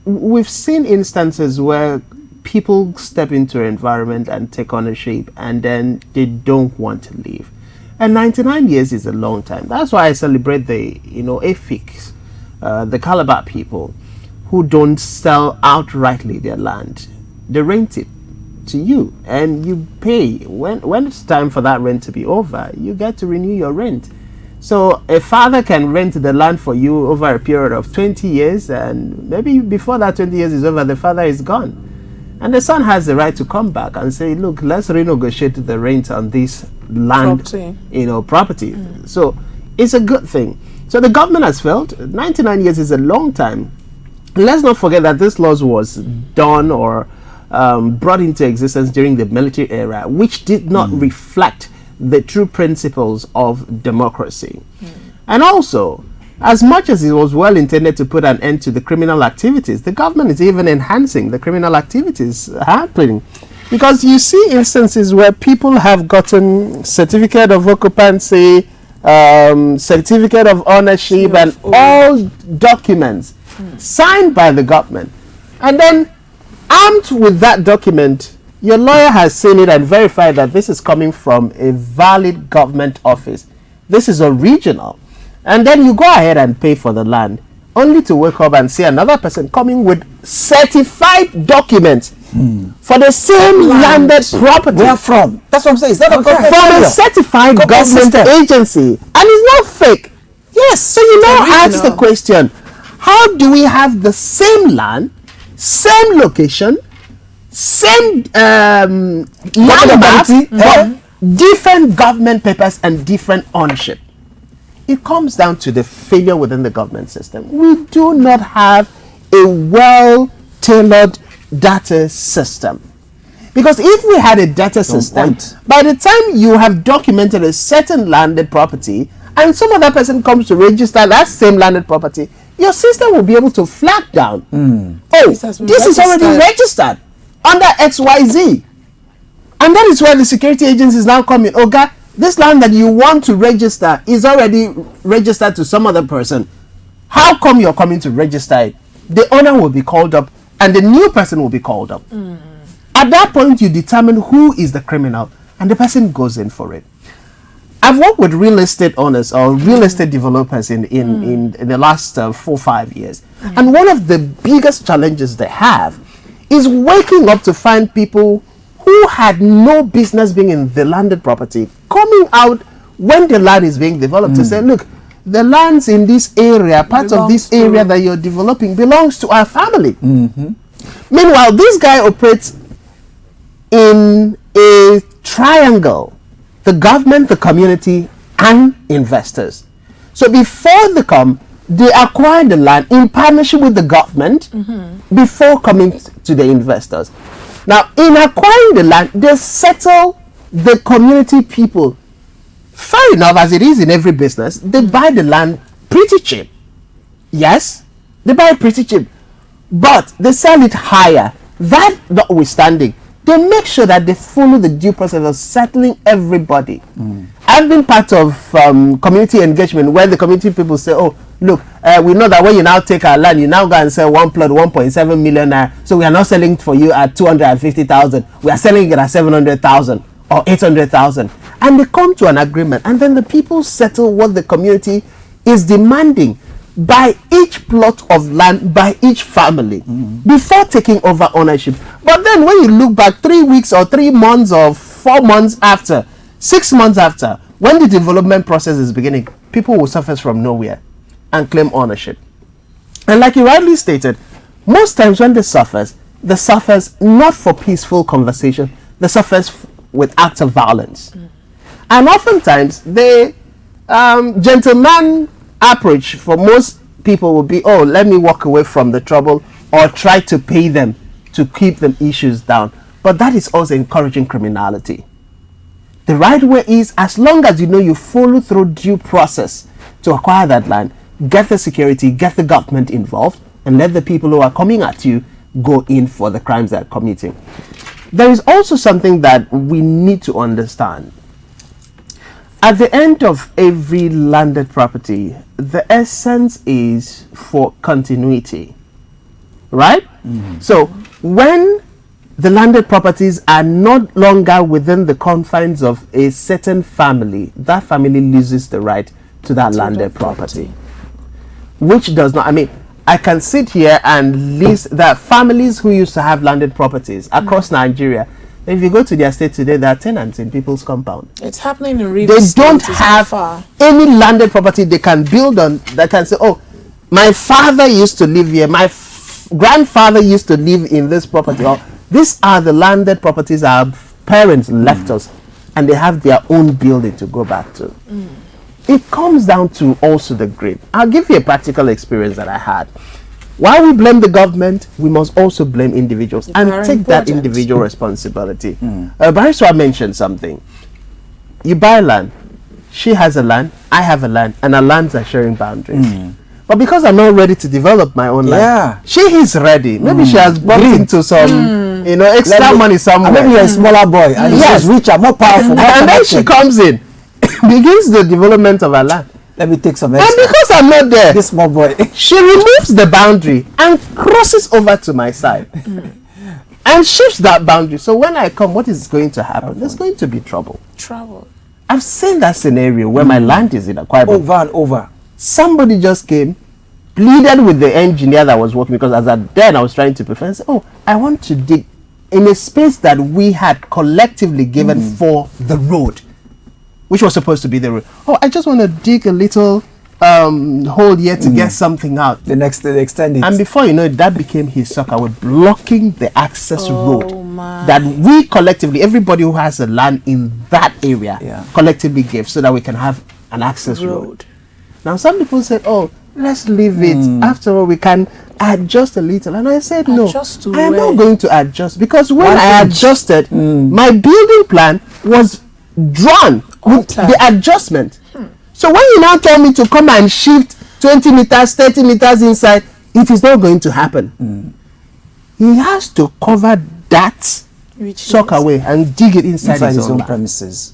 we've seen instances where people step into an environment and take ownership and then they don't want to leave. And 99 years is a long time. That's why I celebrate the, AFICs, the Calabar people, who don't sell outrightly their land. They rent it to you and you pay. When it's time for that rent to be over, you get to renew your rent. So a father can rent the land for you over a period of 20 years, and maybe before that 20 years is over, the father is gone. And the son has the right to come back and say, look, let's renegotiate the rent on this land, property. So it's a good thing. So the government has failed. 99 years is a long time. Let's not forget that this law was done or brought into existence during the military era, which did not reflect the true principles of democracy. And also, as much as it was well intended to put an end to the criminal activities, the government is even enhancing the criminal activities happening. Because you see instances where people have gotten certificate of occupancy, certificate of ownership, and all documents signed by the government. And then, armed with that document, your lawyer has seen it and verified that this is coming from a valid government office. This is original. And then you go ahead and pay for the land, only to wake up and see another person coming with certified documents for the same landed property. Where from? That's what I'm saying. It's not from a certified government agency. And it's not fake. Yes. So you now ask the question, how do we have the same land, same location, same land map, but different government papers and different ownership? It comes down to the failure within the government system. We do not have a well-tailored data system. Because if we had a data system, by the time you have documented a certain landed property and some other person comes to register that same landed property, your system will be able to flag down. This is already registered under XYZ. And that is where the security agencies now come in. Okay, this land that you want to register is already registered to some other person. How come you're coming to register it? The owner will be called up and the new person will be called up. At that point, you determine who is the criminal and the person goes in for it. I've worked with real estate owners or real estate developers in the last 4 or 5 years. And one of the biggest challenges they have is waking up to find people who had no business being in the landed property coming out when the land is being developed to say, look, the lands in this area, part of this area that you're developing belongs to our family. Meanwhile, this guy operates in a triangle: the government, the community, and investors. So before they come, they acquire the land in partnership with the government before coming to the investors. Now, in acquiring the land, they settle the community people. Fair enough, as it is in every business, they buy the land pretty cheap. Yes, they buy it pretty cheap, but they sell it higher. That notwithstanding, they make sure that they follow the due process of settling everybody. I've been part of community engagement where the community people say, oh, look, we know that when you now take our land, you now go and sell one plot 1.7 million naira. So we are not selling for you at 250,000. We are selling it at 700,000 or 800,000. And they come to an agreement. And then the people settle what the community is demanding by each plot of land, by each family, before taking over ownership. But then when you look back 3 weeks or 3 months or 4 months after, 6 months after, when the development process is beginning, people will surface from nowhere and claim ownership. And like you rightly stated, most times when they suffers not for peaceful conversation, they suffers with acts of violence. And oftentimes the gentleman approach for most people will be, oh, let me walk away from the trouble or try to pay them to keep them issues down. But that is also encouraging criminality. The right way is, as long as you know you follow through due process to acquire that land, get the security, get the government involved, and let the people who are coming at you go in for the crimes they're committing. There is also something that we need to understand. At the end of every landed property, the essence is for continuity, right? So when the landed properties are not longer within the confines of a certain family, that family loses the right to that landed property. Which does not, I mean, I can sit here and list that families who used to have landed properties across Nigeria. If you go to their state today, there are tenants in people's compound. It's happening in River They State. don't It's have far. any landed property they can build on that can say, oh, my father used to live here, my grandfather used to live in this property. Or these are the landed properties our parents left us, and they have their own building to go back to. It comes down to also the grid. I'll give you a practical experience that I had. While we blame the government, we must also blame individuals and take that individual responsibility. Bariswa mentioned something. You buy land, she has a land, I have a land, and our lands are sharing boundaries. But because I'm not ready to develop my own land, she is ready. Maybe she has bumped into some, extra money somewhere. Maybe you're a smaller boy and she's richer, more powerful. And then she comes in, begins the development of her land. Let me take some And extra. because I'm not there, This small boy. she removes the boundary and crosses over to my side and shifts that boundary. So when I come, what is going to happen? There's going to be trouble. I've seen that scenario where my land is in a quiet Over and over. Somebody just came, pleaded with the engineer that was working, because as at then I was trying to prevent. Say, oh, I want to dig in a space that we had collectively given for the road, which was supposed to be the road. Oh, I just want to dig a little hole here to get something out. The next, they extend it. And before you know it, that became his soccer. We're blocking the access road that we collectively, everybody who has a land in that area, collectively gave so that we can have an access road. Now, some people said, oh, let's leave it. After all, we can adjust a little. And I said, no, I am not going to adjust, because when I adjusted, my building plan was drawn with the adjustment. So when you now tell me to come and shift 20 meters, 30 meters inside, it is not going to happen. He has to cover that sock away and dig it inside his own premises.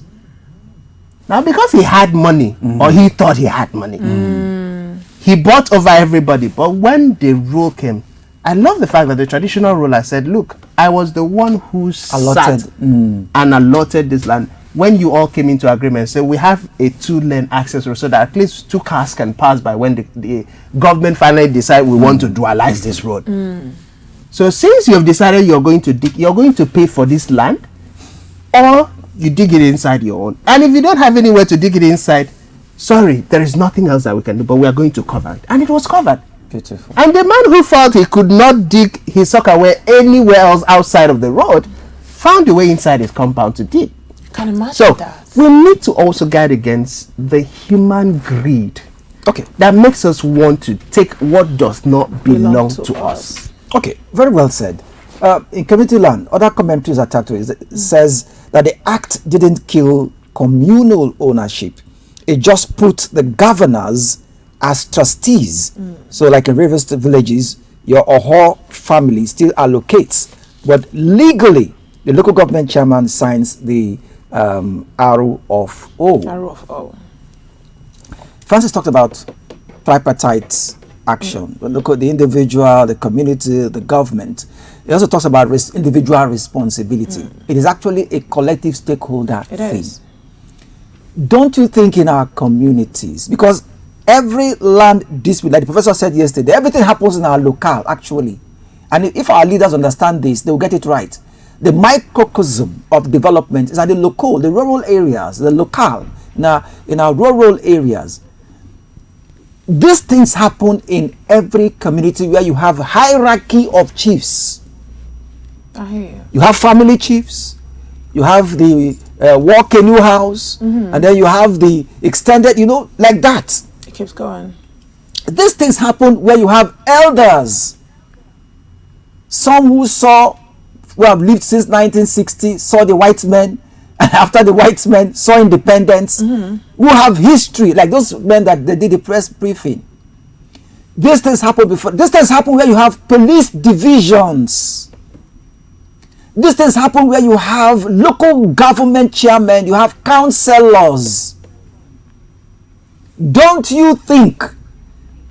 Now, because he had money, or he thought he had money, he bought over everybody. But when the rule came, I love the fact that the traditional ruler said, look, I was the one who sat and allotted this land. when you all came into agreement, so we have a 2-lane access road so that at least 2 cars can pass by when the government finally decide we want to dualize this road. So since you have decided you're going to dig, you're going to pay for this land, or you dig it inside your own. And if you don't have anywhere to dig it inside, sorry, there is nothing else that we can do, but we are going to cover it. And it was covered. Beautiful. And the man who felt he could not dig his soccer well anywhere else outside of the road found a way inside his compound to dig. Can imagine So that. we need to also guard against the human greed, Okay. that makes us want to take what does not belong to us. Okay, very well said. In community land, other commentaries attached to it says that the act didn't kill communal ownership. It just put the governors as trustees. So like in Rivers villages, your Oho family still allocates, but legally, the local government chairman signs the arrow of O. Arrow of O. Francis talked about tripartite action. Look at the individual, the community, the government. He also talks about individual responsibility. It is actually a collective stakeholder thing. Is. Don't you think in our communities, because every land dispute, like the professor said yesterday, everything happens in our locale actually. And if our leaders understand this, they will get it right. The microcosm of development is at the local, the rural areas, the locale, in our rural areas. These things happen in every community where you have hierarchy of chiefs. I hear you. You have family chiefs, you have the war canoe house, and then you have the extended, like that. It keeps going. These things happen where you have elders. Some who have lived since 1960, saw the white men, and after the white men saw independence, who have history, like those men that they did the press briefing. These things happen before. These things happen where you have police divisions. These things happen where you have local government chairmen, you have councillors. Don't you think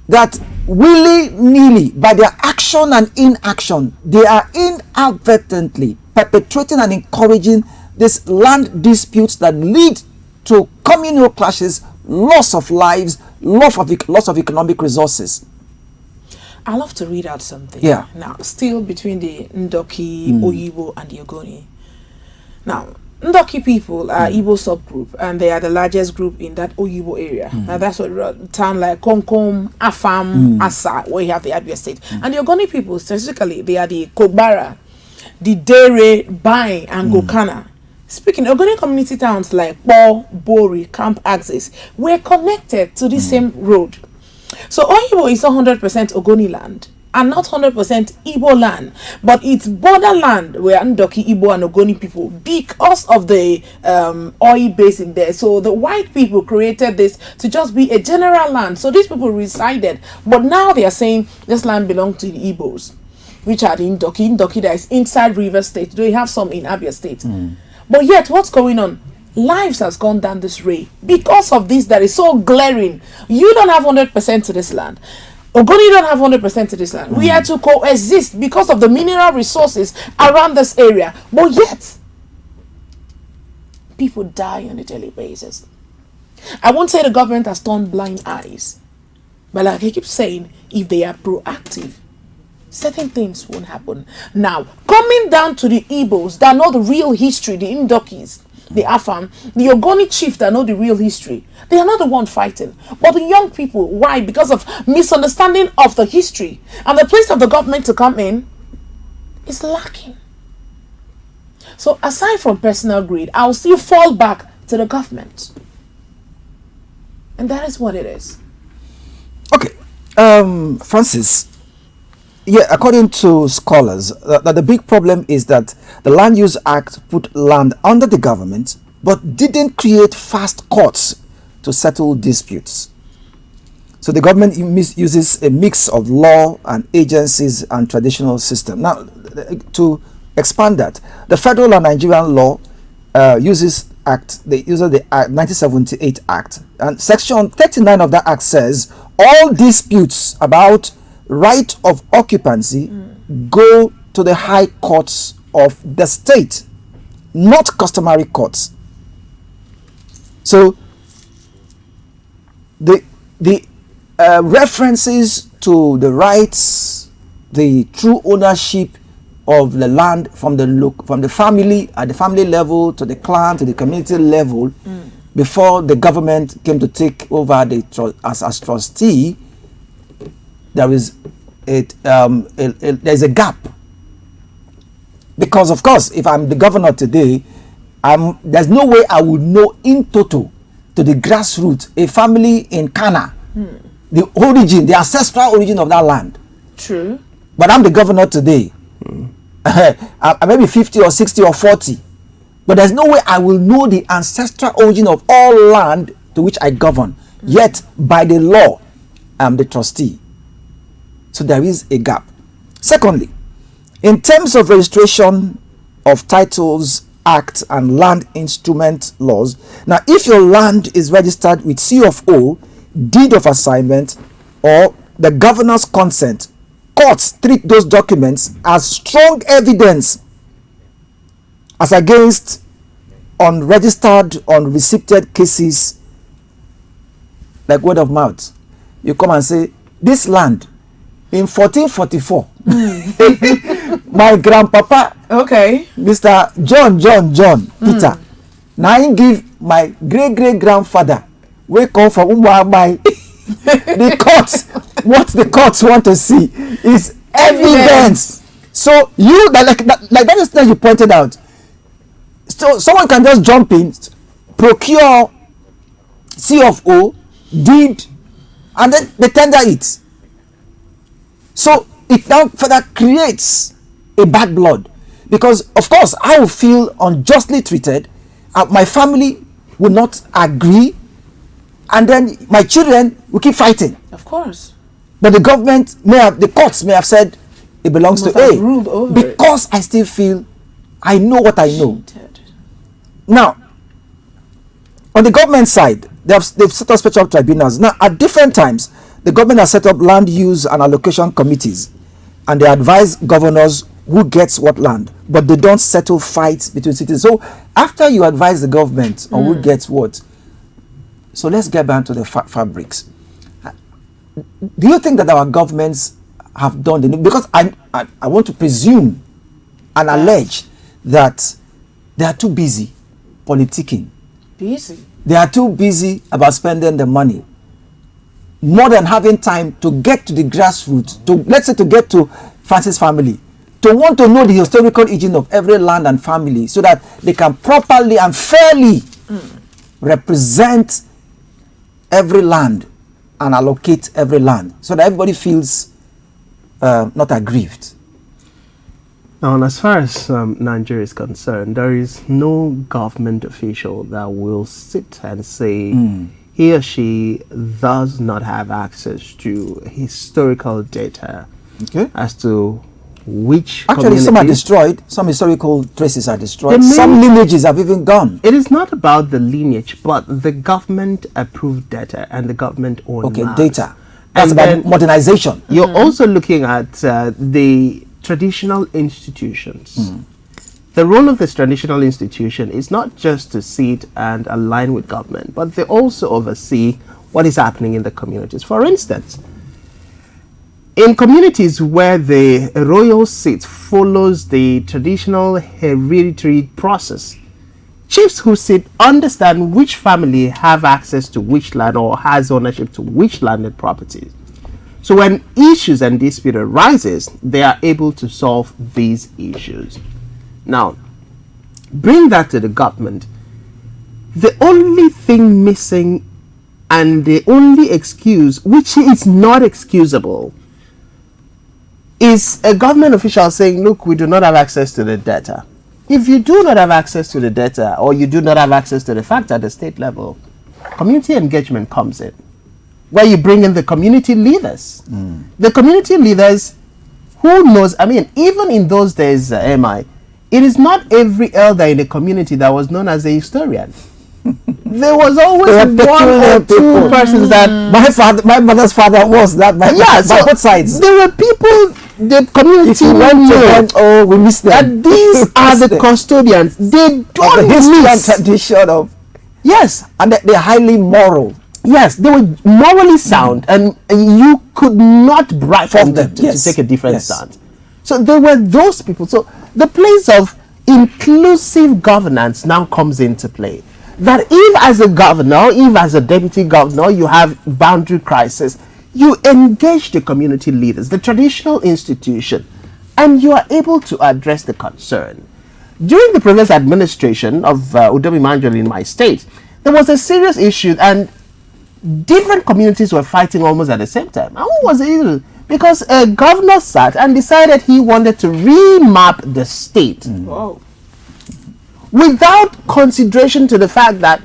that willy-nilly, by their action and inaction, they are inadvertently perpetrating and encouraging these land disputes that lead to communal clashes, loss of lives, loss of economic resources? I love to read out something. Yeah. Now, still between the Ndoki, Oyibo, and the Ogoni. Now, Ndoki people are Igbo subgroup, and they are the largest group in that Oyibo area. Now, that's what town like Konkom, Afam, Asa, where you have the Abia state. And the Ogoni people, specifically, they are the Kogbara, the Dere, Bai, and Gokana. Speaking Ogoni community towns like Bo, Bori, Camp Axis were connected to the same road. So Oyibo is 100% Ogoni land and not 100% Igbo land, but it's borderland where Ndoki, Igbo, and Ogoni people, because of the oil basin there. So the white people created this to just be a general land. So these people resided, but now they are saying this land belongs to the Igbos, which are the Ndoki that is inside River State. They have some in Abia State. But yet, what's going on? Lives has gone down this way because of this that is so glaring. You don't have 100% to this land. Ogoni don't have 100% to this land. We are to coexist because of the mineral resources around this area. But yet, people die on a daily basis. I won't say the government has turned blind eyes. But like I keep saying, if they are proactive, certain things won't happen. Now, coming down to the Igbos that know the real history, the Ndokis, the Afam, the Ogoni chief that know the real history, they are not the one fighting, but the young people. Why? Because of misunderstanding of the history, and the place of the government to come in is lacking. So aside from personal greed, I'll still fall back to the government, and that is what it is. Okay, Francis. Yeah, according to scholars, that the big problem is that the Land Use Act put land under the government, but didn't create fast courts to settle disputes. So the government uses a mix of law and agencies and traditional system. Now, to expand that, the federal and Nigerian law uses the 1978 Act, and Section 39 of that Act says all disputes about right of occupancy go to the high courts of the state, not customary courts. So the references to the rights, the true ownership of the land from the family, at the family level, to the clan, to the community level, before the government came to take over as trustee, there is there's a gap. Because of course, if I'm the governor today, there's no way I would know in total, to the grassroots, a family in Kana, the origin, the ancestral origin of that land. True. But I'm the governor today. I may be 50 or 60 or 40. But there's no way I will know the ancestral origin of all land to which I govern. Yet, by the law, I'm the trustee. So there is a gap. Secondly, in terms of registration of titles, acts, and land instrument laws, now if your land is registered with C of O, deed of assignment, or the governor's consent, courts treat those documents as strong evidence as against unregistered, unreceipted cases like word of mouth. You come and say, this land in 1444, my grandpapa, Okay. Mr. John Peter, now he give my great grandfather, we come from Umuabai. The courts, what the courts want to see is evidence. So you like that is that you pointed out. So someone can just jump in, procure C of O, deed, and then they tender it. So it now further creates a bad blood, because of course I will feel unjustly treated. My family will not agree, and then my children will keep fighting. Of course. But the government the courts may have said it belongs to A, ruled over because I still feel I know what I know. Now, on the government side, they've set up special tribunals. Now, at different times, the government has set up land use and allocation committees, and they advise governors who gets what land, but they don't settle fights between citizens. So, after you advise the government on who gets what, so let's get back to the fabrics. Do you think that our governments have done the, because I want to presume and allege that they are too busy politicking. Busy. They are too busy about spending the money, more than having time to get to the grassroots, to, let's say, to get to Francis family, to want to know the historical origin of every land and family, so that they can properly and fairly represent every land and allocate every land, so that everybody feels not aggrieved. Now, as far as Nigeria is concerned, there is no government official that will sit and say he or she does not have access to historical data as to which actually some are destroyed, some historical traces are destroyed, some lineages have even gone. It is not about the lineage, but the government approved data and the government owned maps. Data. That's about modernization. You're also looking at the traditional institutions. The role of this traditional institution is not just to sit and align with government, but they also oversee what is happening in the communities. For instance, in communities where the royal seat follows the traditional hereditary process, chiefs who sit understand which family have access to which land or has ownership to which landed properties. So when issues and dispute arises, they are able to solve these issues. Now, bring that to the government. The only thing missing and the only excuse, which is not excusable, is a government official saying, look, we do not have access to the data. If you do not have access to the data, or you do not have access to the fact at the state level, community engagement comes in, where you bring in the community leaders. The community leaders, who knows, I mean, even in those days, it is not every elder in the community that was known as a historian. There was always one or two persons that my mother's father was that. By both sides. There were people, the community we missed them. That these are the custodians. They don't the history and tradition of Yes, and they're highly moral. Yes, they were morally sound, and you could not bribe them to Yes. take a different Yes. stance. So there were those people. So the place of inclusive governance now comes into play. That if as a governor, if as a deputy governor, you have boundary crisis, you engage the community leaders, the traditional institution, and you are able to address the concern. During the previous administration of Udomi Manjoli in my state, there was a serious issue, and different communities were fighting almost at the same time. And what was it? Because a governor sat and decided he wanted to remap the state without consideration to the fact that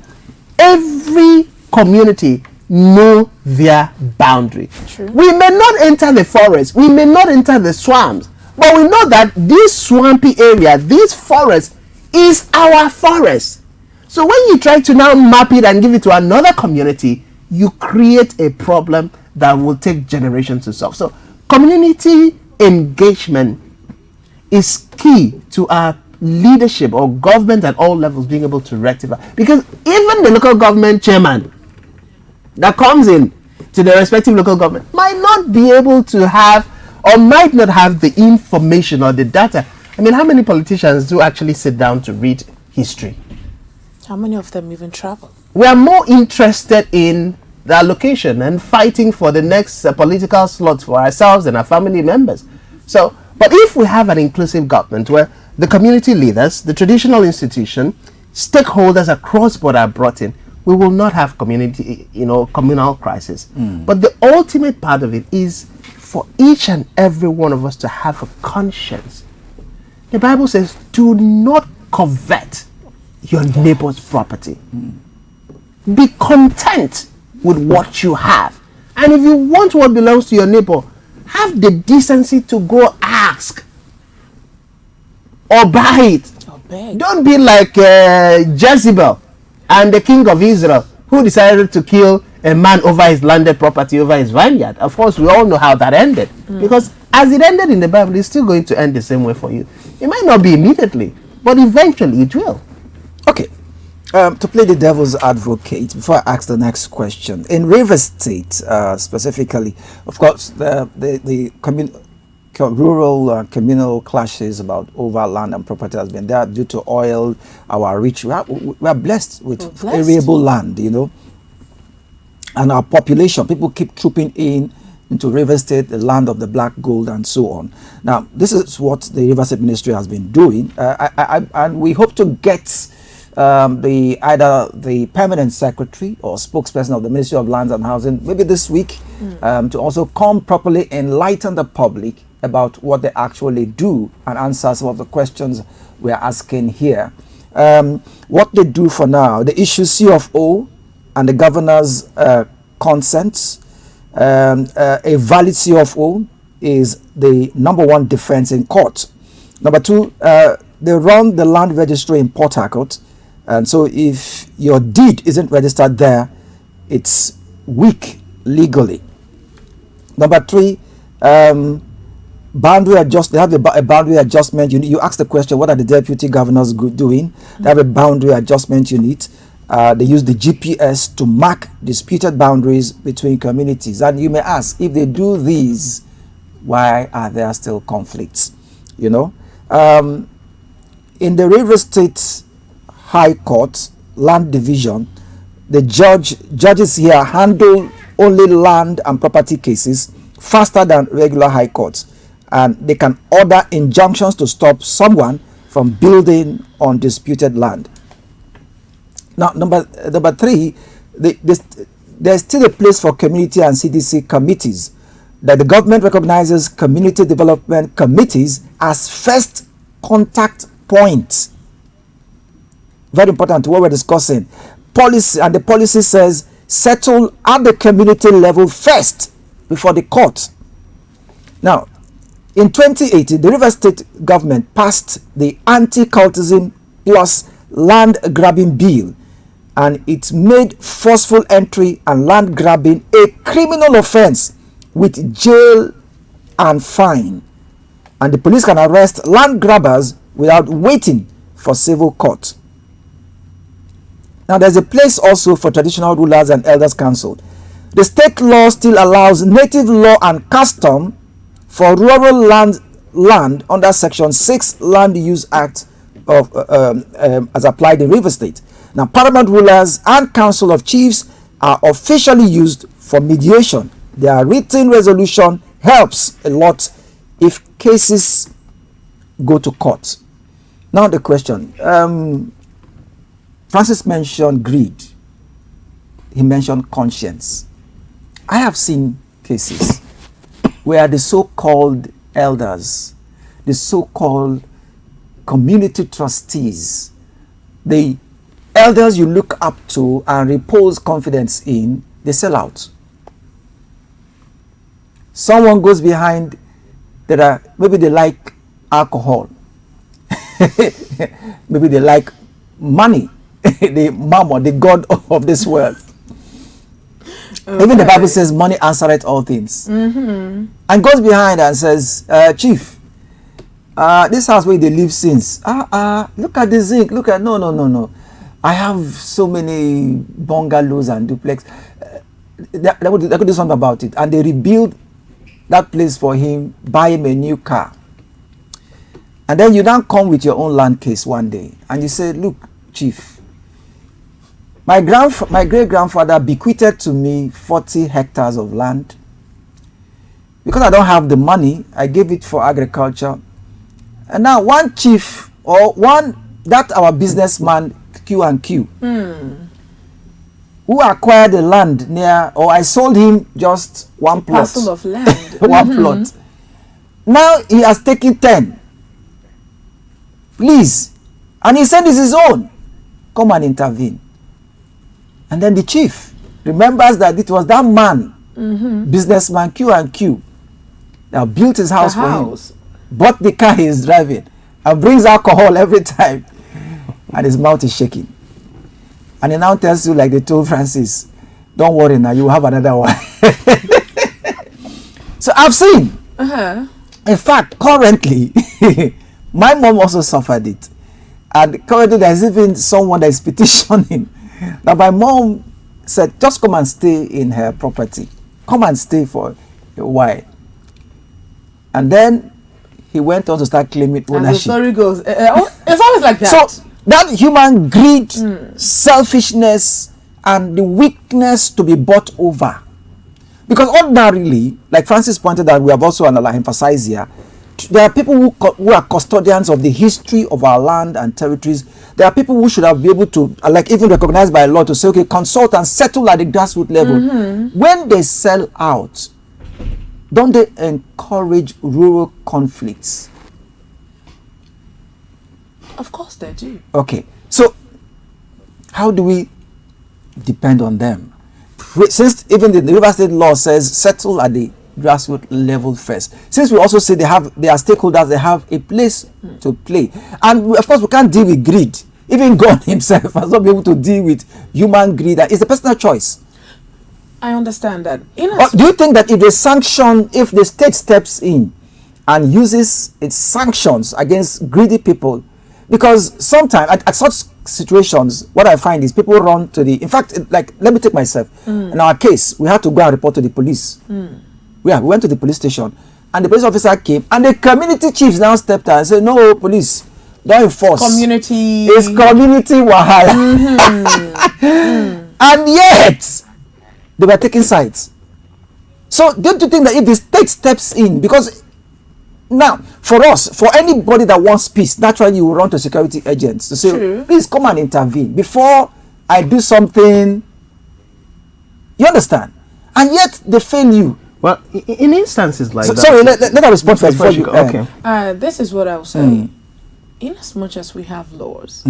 every community know their boundary. True. We may not enter the forest, we may not enter the swamps, but we know that this swampy area, this forest, is our forest. So when you try to now map it and give it to another community, you create a problem that will take generations to solve. So community engagement is key to our leadership or government at all levels being able to rectify. Because even the local government chairman that comes in to the respective local government might not be able to have or might not have the information or the data. I mean, how many politicians do actually sit down to read history? How many of them even travel? We are more interested in the allocation and fighting for the next political slot for ourselves and our family members. So, but if we have an inclusive government where the community leaders, the traditional institution, stakeholders across board are brought in, we will not have communal crisis. But the ultimate part of it is for each and every one of us to have a conscience. The Bible says, do not covet your neighbor's property. Be content with what you have. And if you want what belongs to your neighbor, have the decency to go ask or buy it. Or beg. Don't be like Jezebel and the king of Israel, who decided to kill a man over his landed property, over his vineyard. Of course, we all know how that ended. Because as it ended in the Bible, it's still going to end the same way for you. It might not be immediately, but eventually it will. Okay. To play the devil's advocate, before I ask the next question, in Rivers State specifically, of course, the rural communal clashes about over land and property has been there due to oil. Our rich, we are blessed with variable land, and our population. People keep trooping into Rivers State, the land of the black gold, and so on. Now, this is what the Rivers State Ministry has been doing, and we hope to get either the permanent secretary or spokesperson of the Ministry of Lands and Housing maybe this week to also come properly enlighten the public about what they actually do and answer some of the questions we are asking here. What they do for now, the issue CFO and the governor's consent. A valid CFO is the number one defense in court. Number two, they run the land registry in Port Harcourt. And so if your deed isn't registered there, it's weak legally. Number three, boundary adjust. They have a boundary adjustment unit. You ask the question, what are the deputy governors doing? They have a boundary adjustment unit. They use the GPS to mark disputed boundaries between communities. And you may ask, if they do these, why are there still conflicts? In the Rivers State High Court Land Division, the judges here handle only land and property cases faster than regular high courts, and they can order injunctions to stop someone from building on disputed land. Now, number three, there's still a place for community and CDC committees. That the government recognizes community development committees as first contact points. Very important to what we're discussing. Policy, and the policy says settle at the community level first before the court. Now, in 2018, the Rivers State government passed the Anti-Cultism Plus Land Grabbing Bill, and it made forceful entry and land grabbing a criminal offense with jail and fine. And the police can arrest land grabbers without waiting for civil court. Now, there's a place also for traditional rulers and elders council. The state law still allows native law and custom for rural land under Section 6 Land Use Act of as applied in River State. Now, paramount rulers and council of chiefs are officially used for mediation. Their written resolution helps a lot if cases go to court. Now the question, Francis mentioned greed. He mentioned conscience. I have seen cases where the so-called elders, the so-called community trustees, the elders you look up to and repose confidence in, they sell out. Someone goes behind, maybe they like alcohol, maybe they like money, the mammon, the god of this world. Okay. Even the Bible says money answereth all things. And goes behind and says, chief, this house where they live since, look at the zinc, look at, no. I have so many bungalows and duplex. They could do something about it. And they rebuild that place for him, buy him a new car. And then you now come with your own land case one day and you say, look, chief, my great-grandfather bequeathed to me 40 hectares of land. Because I don't have the money, I gave it for agriculture. And now one chief or that our businessman Q&Q, who acquired the land near, or I sold him just one plot. Parcel of land. One plot. Now he has taken 10. Please. And he said it's his own. Come and intervene. And then the chief remembers that it was that man, businessman Q&Q, that built his house for him, bought the car he is driving, and brings alcohol every time. And his mouth is shaking. And he now tells you, like they told Francis, don't worry now, you will have another one. So I've seen. In fact, currently, my mom also suffered it. And currently there's even someone that is petitioning that my mom said, just come and stay in her property. Come and stay for a while. And then he went on to start claiming ownership. As the story goes, it's always like that. So that human greed, selfishness, and the weakness to be bought over. Because ordinarily, like Francis pointed out, we have also emphasized here, there are people who are custodians of the history of our land and territories. There are people who should have been able to, like even recognized by law, to say, okay, consult and settle at the grassroots level. When they sell out, don't they encourage rural conflicts? Of course they do. Okay, so how do we depend on them? Since even the River State law says settle at the grassroots level first. Since we also say they are stakeholders, they have a place to play. And of course we can't deal with greed. Even God himself has not been able to deal with human greed. It's a personal choice. I understand that. But do you think that if the state steps in and uses its sanctions against greedy people, because sometimes at such situations, what I find is people run to in fact, like, let me take myself. In our case, we had to go and report to the police. We went to the police station, and the police officer came, and the community chiefs now stepped out and said, no, police, don't enforce. It's community wahala. And yet, they were taking sides. So don't you think that if the state steps in, because now, for us, for anybody that wants peace, naturally you will run to security agents to say, please come and intervene before I do something. You understand? And yet they fail you. Well, in instances like that. Sorry, let her respond first before you. Okay. This is what I will say. In as much as we have laws,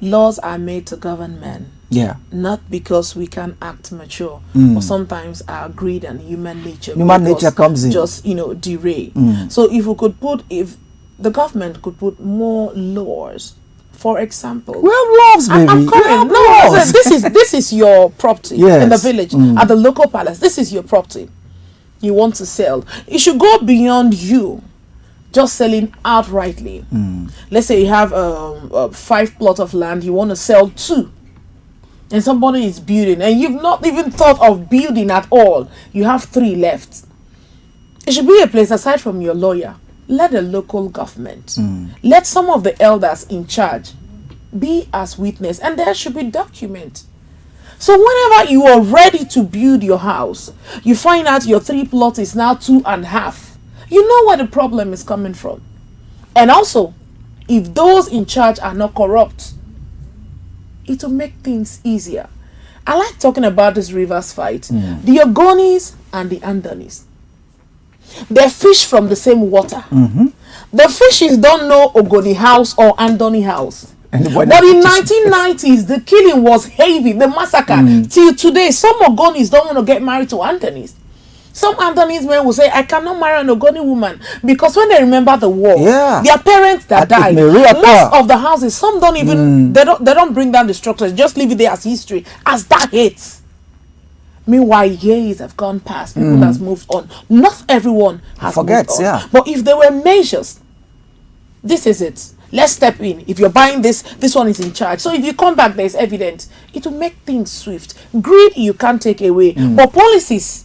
laws are made to govern men. Yeah. Not because we can act mature, or sometimes our greed and human nature comes in. Just derail. So if the government could put more laws, for example, we have laws, baby. I'm coming. No, this is your property in the village at the local palace. This is your property. You want to sell. It should go beyond you just selling outrightly. Let's say you have 5 plots of land. You want to sell 2. and somebody is building and you've not even thought of building at all, you have 3 left. It should be a place aside from your lawyer. Let the local government, let some of the elders in charge be as witness, and there should be document. So whenever you are ready to build your house, you find out your 3 plot is now 2.5. You know where the problem is coming from. And also, if those in charge are not corrupt, it will make things easier. I like talking about this rivers fight. The Ogonis and the Andonis, they fish from the same water. The fishes don't know Ogoni house or Andoni house. But in 1990s, the killing was heavy, the massacre. Till today, some Ogonis don't want to get married to Andonis. Some Andonis men will say, I cannot marry an Ogoni woman, because when they remember the war, their parents that died, most of the houses, some don't even, they don't bring down the structures, just leave it there as history, as that hate. Meanwhile, years have gone past, people has moved on. Not everyone has moved on. But if there were measures, this is it. Let's step in. If you're buying this one is in charge. So if you come back, there's evidence. It will make things swift. Greed, you can't take away. But policies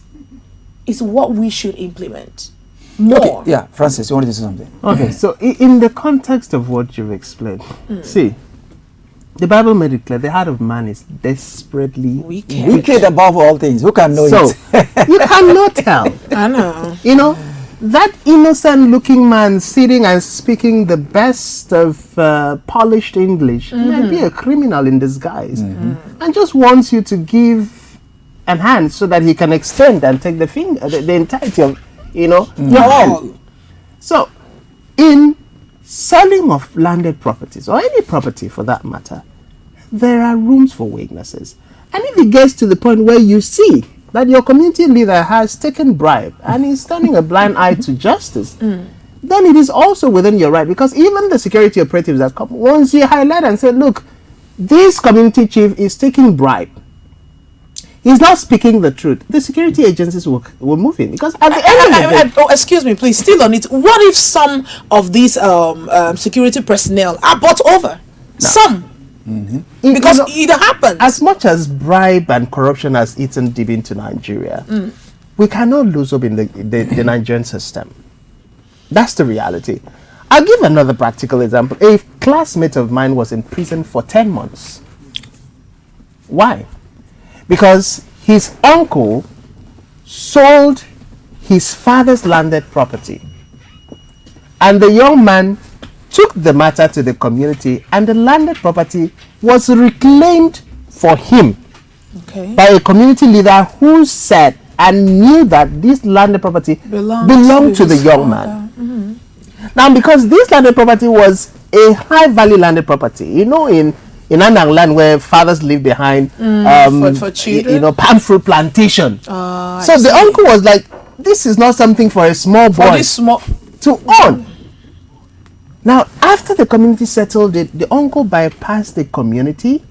is what we should implement more. Okay. Yeah, Francis, you wanted to say something? Okay, so in the context of what you've explained, see, the Bible made it clear the heart of man is desperately wicked above all things. Who can know it? You cannot tell. I know. You know, that innocent looking man sitting and speaking the best of polished English might be a criminal in disguise and just wants you to give an hand so that he can extend and take the entirety of, your hand. So, in selling of landed properties, or any property for that matter, there are rooms for weaknesses. And if it gets to the point where you see that your community leader has taken bribe and is turning a blind eye to justice, then it is also within your right, because even the security operatives that come, once you highlight and say, look, this community chief is taking bribe, he's not speaking the truth, the security agencies will move in, because at the end of the day, excuse me, please, still on it. What if some of these security personnel are bought over? Some. Because it happens. As much as bribe and corruption has eaten deep into Nigeria, we cannot lose hope in the Nigerian system. That's the reality. I'll give another practical example. A classmate of mine was in prison for 10 months. Why? Because his uncle sold his father's landed property, and the young man took the matter to the community, and the landed property was reclaimed for him by a community leader who said and knew that this landed property belonged to the young man. Now, because this landed property was a high value landed property, in Anang land where fathers live behind for children, palm fruit plantation. So the uncle was like, this is not something for a small boy to own. Now, after the community settled it, the uncle bypassed the community,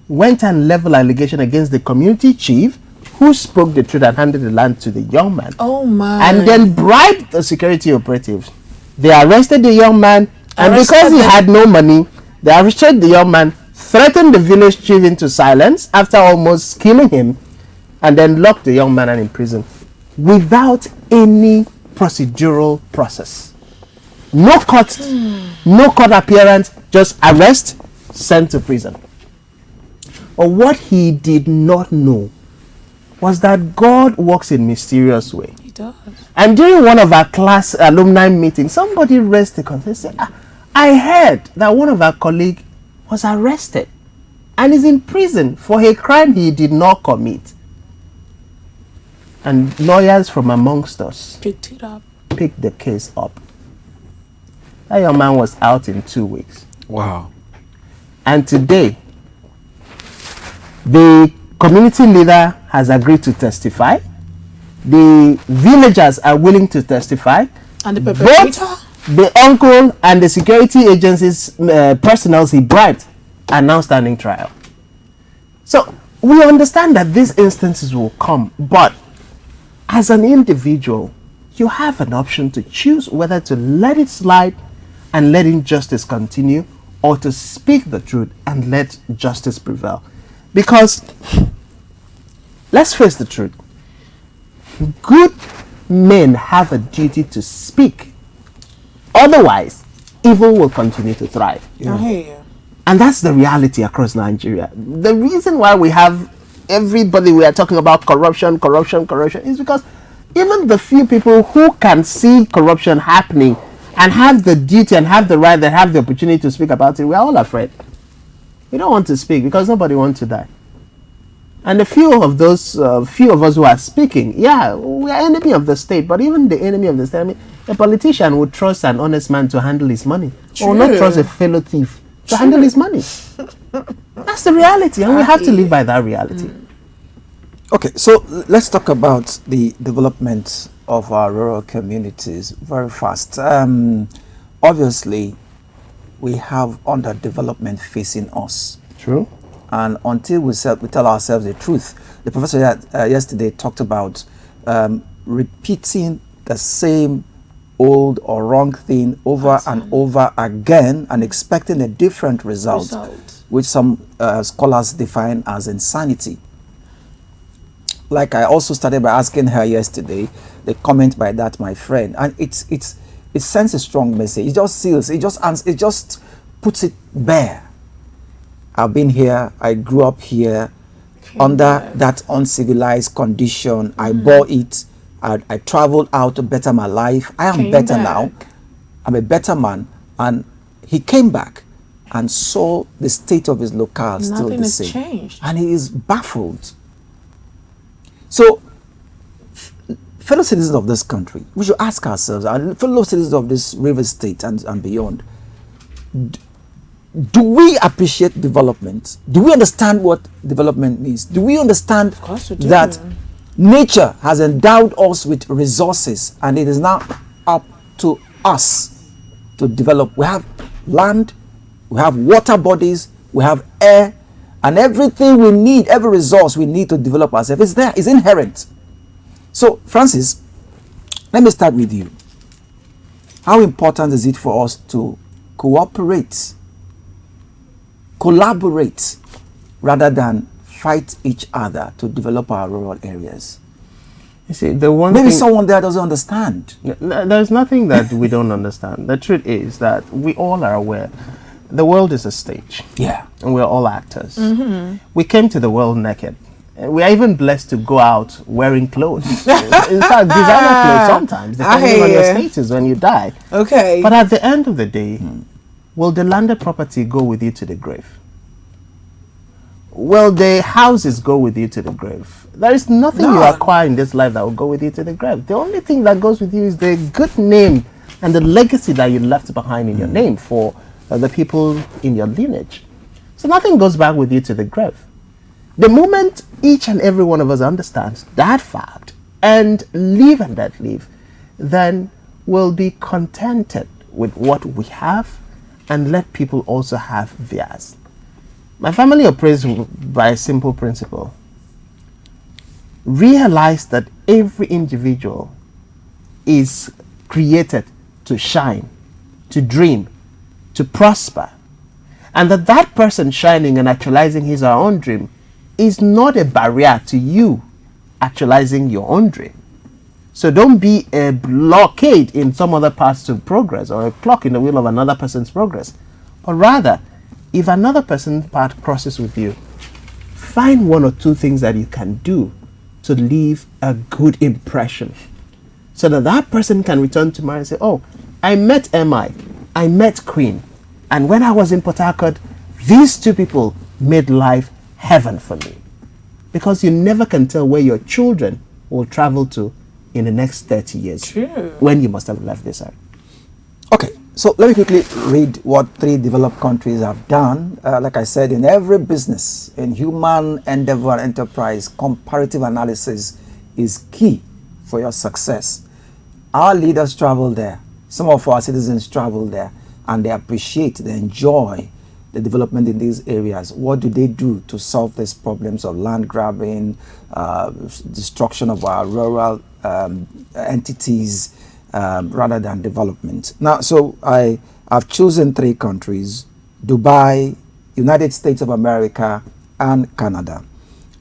went and leveled allegation against the community chief, who spoke the truth and handed the land to the young man. Oh my! And then bribed the security operatives. They arrested the young man, and because he had no money, they arrested the young man, threatened the village chief into silence after almost killing him, and then locked the young man in prison without any procedural process. No court appearance, just arrest, sent to prison. But what he did not know was that God works in mysterious way. He does. And during one of our class alumni meetings, somebody raised the concern and said, I heard that one of our colleagues was arrested and is in prison for a crime he did not commit. And lawyers from amongst us Picked the case up. That young man was out in 2 weeks. Wow. And today, the community leader has agreed to testify. The villagers are willing to testify. And the perpetrator? Both the uncle and the security agencies personnel he bribed are now standing trial. So we understand that these instances will come, but as an individual, you have an option to choose whether to let it slide and let injustice continue, or to speak the truth and let justice prevail. Because let's face the truth. Good men have a duty to speak. Otherwise, evil will continue to thrive. I hear you. And that's the reality across Nigeria. The reason why we have everybody we are talking about corruption is because even the few people who can see corruption happening and have the duty and have the right and have the opportunity to speak about it, we are all afraid. We don't want to speak because nobody wants to die. And a few of those, few of us who are speaking, yeah, we are enemy of the state. But even the enemy of the state, I mean, a politician would trust an honest man to handle his money, or not trust a fellow thief to handle his money. That's the reality, and we have to live by that reality. Okay, so let's talk about the development of our rural communities very fast. Obviously, we have underdevelopment facing us. True. And until we tell ourselves the truth, the professor yesterday talked about repeating the same old or wrong thing over and over again and expecting a different result. Which some scholars define as insanity. Like I also started by asking her yesterday, the comment by that my friend, and it sends a strong message. It just seals. It just puts it bare. I've been here. I grew up here, under that uncivilized condition. I bore it. I traveled out to better my life. I am better now. I'm a better man. And he came back and saw the state of his locale still the same. Nothing has changed. And he is baffled. So, fellow citizens of this country, we should ask ourselves, and fellow citizens of this river state and beyond, do we appreciate development? Do we understand what development means? Do we understand that nature has endowed us with resources and it is now up to us to develop? We have land, we have water bodies, we have air, and everything we need, every resource we need to develop ourselves is there, is inherent. So, Francis, let me start with you. How important is it for us to cooperate, collaborate, rather than fight each other to develop our rural areas? You see, the one maybe thing, someone there doesn't understand. There's nothing that we don't understand. The truth is that we all are aware the world is a stage. Yeah. And we're all actors. We came to the world naked. We are even blessed to go out wearing clothes. In fact, designer clothes sometimes, depending on your status when you die. Okay. But at the end of the day, will the landed property go with you to the grave? Will the houses go with you to the grave? There is nothing you acquire in this life that will go with you to the grave. The only thing that goes with you is the good name and the legacy that you left behind in your name for the people in your lineage. So nothing goes back with you to the grave. The moment each and every one of us understands that fact and live and let live, then we'll be contented with what we have and let people also have theirs. My family operates by a simple principle. Realize that every individual is created to shine, to dream, to prosper, and that person shining and actualizing his or her own dream is not a barrier to you actualizing your own dream. So don't be a blockade in some other path to progress or a clock in the wheel of another person's progress, but rather, if another person's path crosses with you, find one or two things that you can do to leave a good impression, so that that person can return tomorrow and say, oh, I met MI, I met Queen, and when I was in Port Harcourt, these two people made life heaven for me. Because you never can tell where your children will travel to in the next 30 years. True. When you must have left this earth. Okay, so let me quickly read what 3 developed countries have done. Like I said, in every business, in human endeavor and enterprise, comparative analysis is key for your success. Our leaders travel there. Some of our citizens travel there, and they appreciate, they enjoy the development in these areas. What do they do to solve these problems of land grabbing, destruction of our rural entities, rather than development? Now, so I've chosen 3 countries: Dubai, United States of America, and Canada.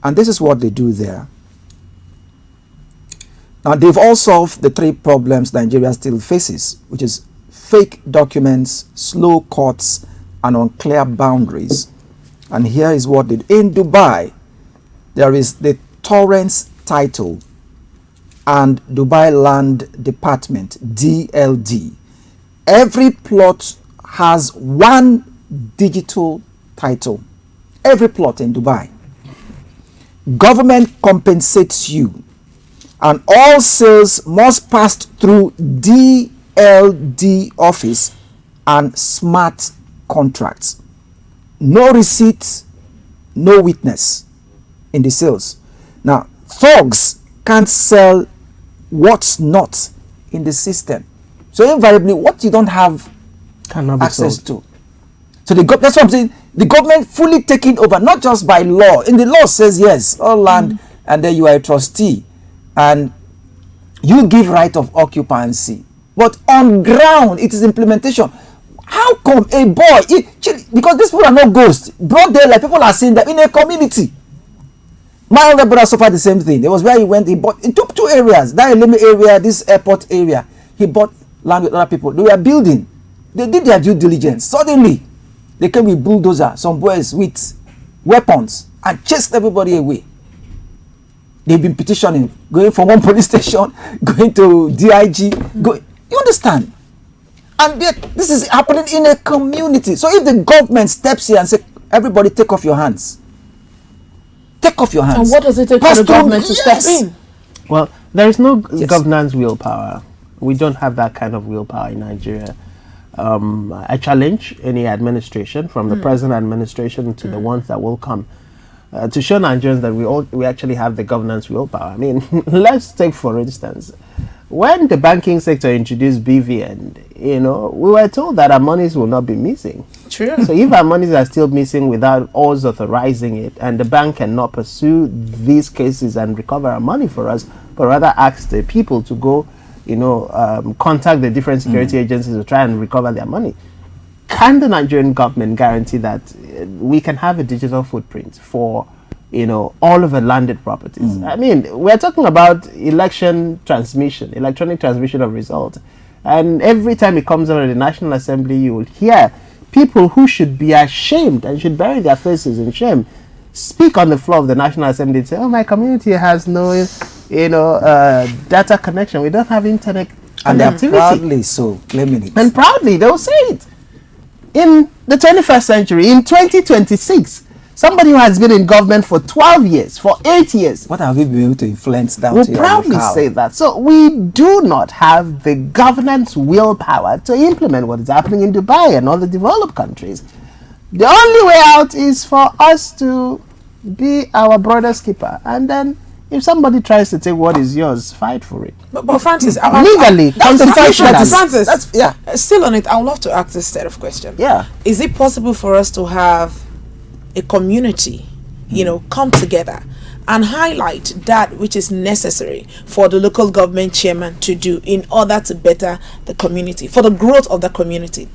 And this is what they do there. Now, they've all solved the 3 problems Nigeria still faces, which is fake documents, slow courts, and unclear boundaries. And here is what they do. In Dubai, there is the Torrance title and Dubai Land Department, DLD. Every plot has 1 digital title. Every plot in Dubai. Government compensates you, and all sales must pass through DLD office and smart contracts. No receipts, no witness in the sales. Now, thugs can't sell what's not in the system. So invariably, what you don't have Cannot be access sold. to. So that's what I'm saying. The government fully taking over, not just by law. In the law says yes, all land, and then you are a trustee, and you give right of occupancy. But on ground, it is implementation. How come a boy, because these people are not ghosts, broad daylight, people are saying that in a community. My older brother suffered the same thing. There was where he went, he took 2 areas, that Eleme area, this airport area. He bought land with other people. They were building. They did their due diligence. Suddenly, they came with bulldozer, some boys with weapons, and chased everybody away. They've been petitioning, going from one police station, going to DIG. You understand? And yet, this is happening in a community. So if the government steps here and say, everybody take off your hands. Take off your hands. And what does it take for the government to step in? Well, there is no governance willpower. We don't have that kind of willpower in Nigeria. I challenge any administration, from the present administration to the ones that will come, to show Nigerians that we actually have the governance willpower. I mean, let's take for instance, when the banking sector introduced BVN, we were told that our monies will not be missing. True. So if our monies are still missing without us authorizing it, and the bank cannot pursue these cases and recover our money for us, but rather ask the people to go, contact the different security agencies to try and recover their money, can the Nigerian government guarantee that we can have a digital footprint for all of the landed properties? I mean, we're talking about electronic transmission of results, and every time it comes out of the National Assembly, you will hear people who should be ashamed and should bury their faces in shame speak on the floor of the National Assembly and say, "Oh, my community has no data connection. We don't have internet connectivity." And they're proudly so claiming it. And proudly they'll say it. In the 21st century, in 2026, somebody who has been in government for 12 years, for 8 years, what have we been able to influence down will to your proudly locale? say that. So we do not have the governance willpower to implement what is happening in Dubai and other developed countries. The only way out is for us to be our brother's keeper, and then if somebody tries to take what is yours, fight for it. But Francis, legally, constitutionally. Francis, still on it, I would love to ask this set of questions. Yeah. Is it possible for us to have a community, come together and highlight that which is necessary for the local government chairman to do in order to better the community, for the growth of the community?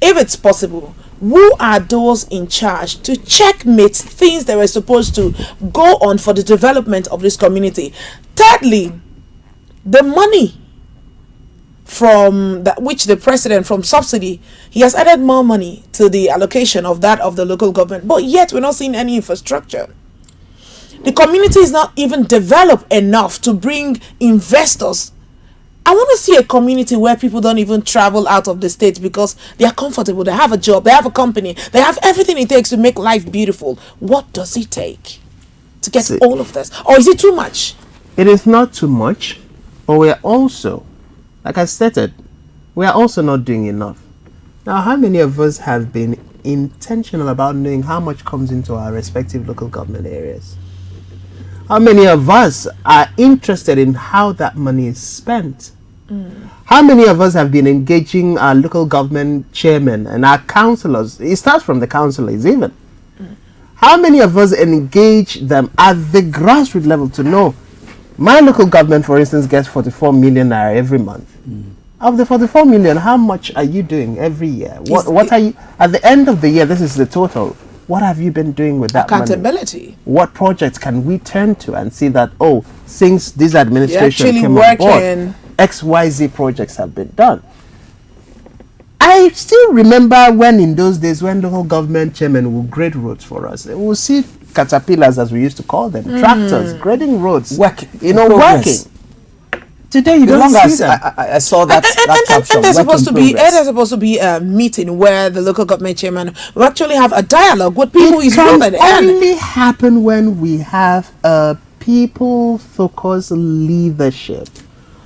If it's possible, who are those in charge to checkmate things that were supposed to go on for the development of this community? Thirdly, the money from that which the president, from subsidy, he has added more money to the allocation of that of the local government, but yet we're not seeing any infrastructure. The community is not even developed enough to bring investors. I want to see a community where people don't even travel out of the state because they are comfortable, they have a job, they have a company, they have everything it takes to make life beautiful. What does it take to get all of this? Or is it too much? It is not too much, but we are also, like I stated, we are also not doing enough. Now, how many of us have been intentional about knowing how much comes into our respective local government areas? How many of us are interested in how that money is spent? How many of us have been engaging our local government chairmen and our councillors? It starts from the councillors even. How many of us engage them at the grassroots level to know, my local government, for instance, gets 44 million naira every month. Of the 44 million, how much are you doing every year? What are you, at the end of the year, this is the total. what have you been doing with that money? Accountability. What projects can we turn to and see that, oh, since this administration You're actually came on board, working. XYZ projects have been done. I still remember when in those days when local government chairmen would grade roads for us. We would see caterpillars, as we used to call them, tractors grading roads, working. Today you don't see them. I saw that, caption. And there's supposed to be a meeting where the local government chairman will actually have a dialogue with people he's ruling. It can only happen when we have a people-focused leadership,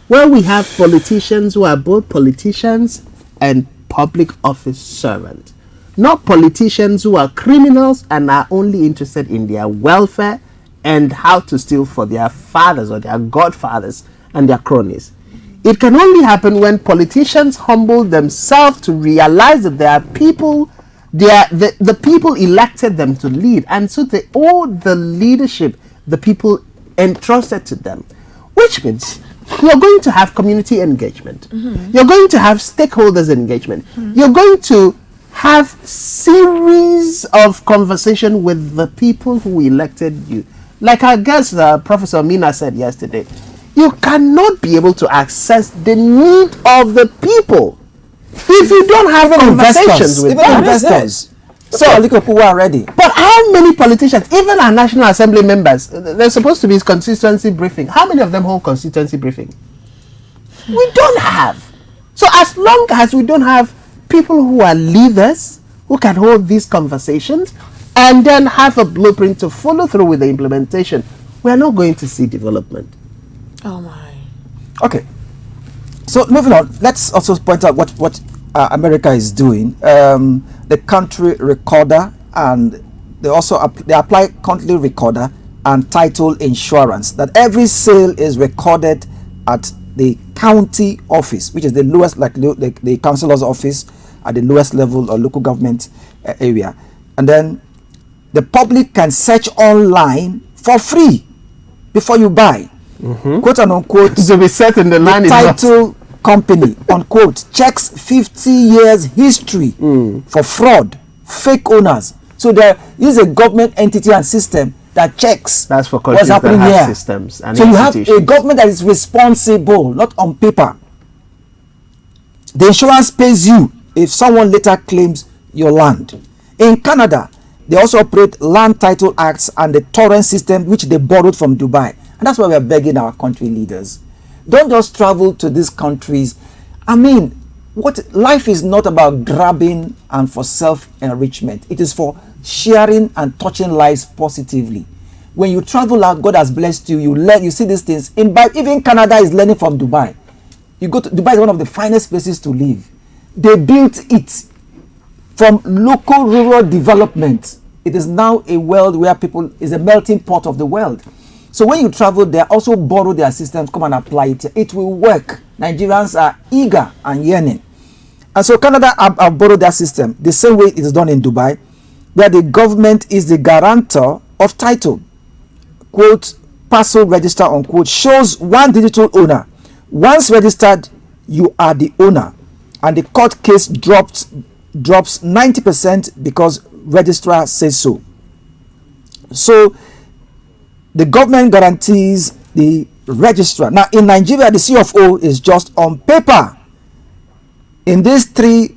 where we have politicians who are both politicians and public office servants, not politicians who are criminals and are only interested in their welfare and how to steal for their fathers or their godfathers and their cronies. It can only happen when politicians humble themselves to realize that there are people, the people elected them to lead, and so they owe the leadership the people entrusted to them, which means you're going to have community engagement. You're going to have stakeholders engagement. You're going to have series of conversation with the people who elected you. Like our guest, Professor Mina, said yesterday, you cannot be able to access the need of the people if you don't have conversations with them. Investors. So people are ready. But how many politicians, even our National Assembly members, there's supposed to be constituency briefing. How many of them hold constituency briefing? We don't have. So as long as we don't have people who are leaders, who can hold these conversations, and then have a blueprint to follow through with the implementation, we are not going to see development. Oh my. Okay. So moving on, let's also point out what America is doing. The country recorder, and they apply country recorder and title insurance, that every sale is recorded at the county office, which is the lowest, like the councillor's office at the lowest level or local government area. And then the public can search online for free before you buy. Quote and unquote. To be set in the line. The title company, unquote, checks 50 years history for fraud, fake owners. So there is a government entity and system that checks what's happening that have here. Systems and so you have a government that is responsible, not on paper. The insurance pays you if someone later claims your land. In Canada, they also operate land title acts and the torrent system, which they borrowed from Dubai. And that's why we are begging our country leaders. Don't just travel to these countries. I mean, life is not about grabbing and for self-enrichment. It is for sharing and touching lives positively. When you travel out, God has blessed you. You learn, you see these things. Even Canada is learning from Dubai. You go to Dubai, is one of the finest places to live. They built it from local rural development. It is now a world where people is a melting pot of the world. So when you travel there, also borrow their systems, come and apply it. It will work. Nigerians are eager and yearning. And so Canada have borrowed their system the same way it is done in Dubai, where the government is the guarantor of title. Quote, parcel register, unquote, shows one digital owner. Once registered, you are the owner. And the court case drops 90% because registrar says so. So the government guarantees the registrar. Now in Nigeria, the CFO is just on paper. In these three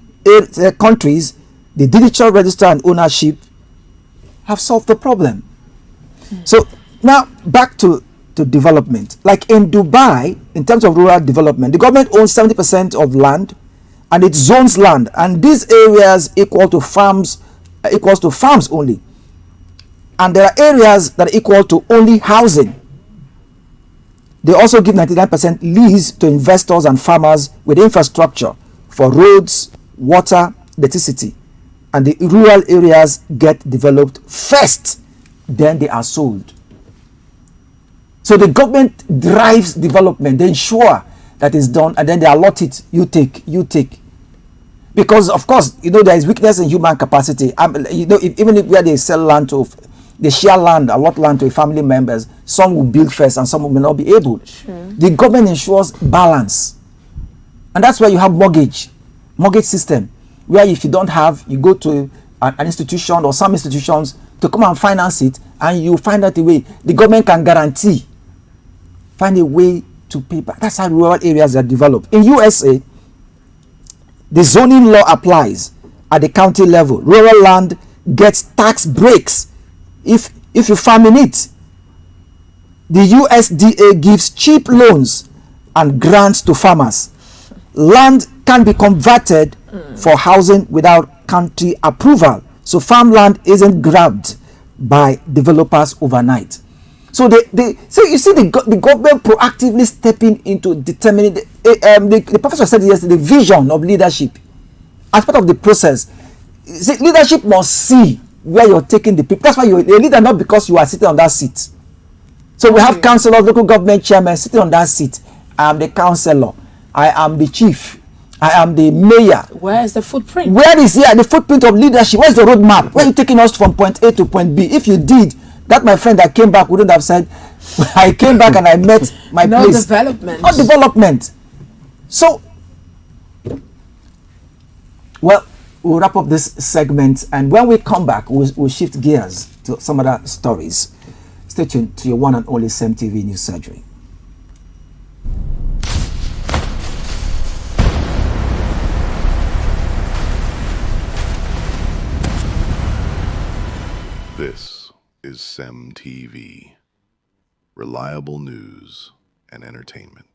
countries, the digital register and ownership have solved the problem. So now back to development. Like in Dubai, in terms of rural development, the government owns 70% of land and it zones land, and these areas equals to farms only. And there are areas that are equal to only housing. They also give 99% lease to investors and farmers with infrastructure for roads, water, electricity. And the rural areas get developed first, then they are sold. So the government drives development, they ensure that it's done, and then they allot it. You take. Because of course, there is weakness in human capacity. Even if where they sell land to, they share land, a lot land to family members, some will build first and some will not be able. Sure. The government ensures balance. And that's why you have mortgage system, where if you don't have, you go to an institution or some institutions to come and finance it, and you find out a way. The government can guarantee, find a way to pay back. That's how rural areas are developed. In USA, the zoning law applies at the county level. Rural land gets tax breaks if you farm in it. The USDA gives cheap loans and grants to farmers. Land can be converted for housing without county approval. So farmland isn't grabbed by developers overnight. So so you see the government proactively stepping into determining the professor said yesterday, the vision of leadership as part of the process. See, leadership must see where you're taking the people. That's why you're a leader, not because you are sitting on that seat. So we have councillors, local government chairman sitting on that seat. I am the councillor. I am the chief. I am the mayor. Where is the footprint? Where is the footprint of leadership? Where is the roadmap? Where are you taking us from point A to point B? If you did, that my friend that came back wouldn't have said, I came back and I met my no place. Development. Not development. So, well, we'll wrap up this segment, and when we come back, we'll shift gears to some other stories. Stay tuned to your one and only CEMTV News Surgery. This is CEMTV, reliable news and entertainment.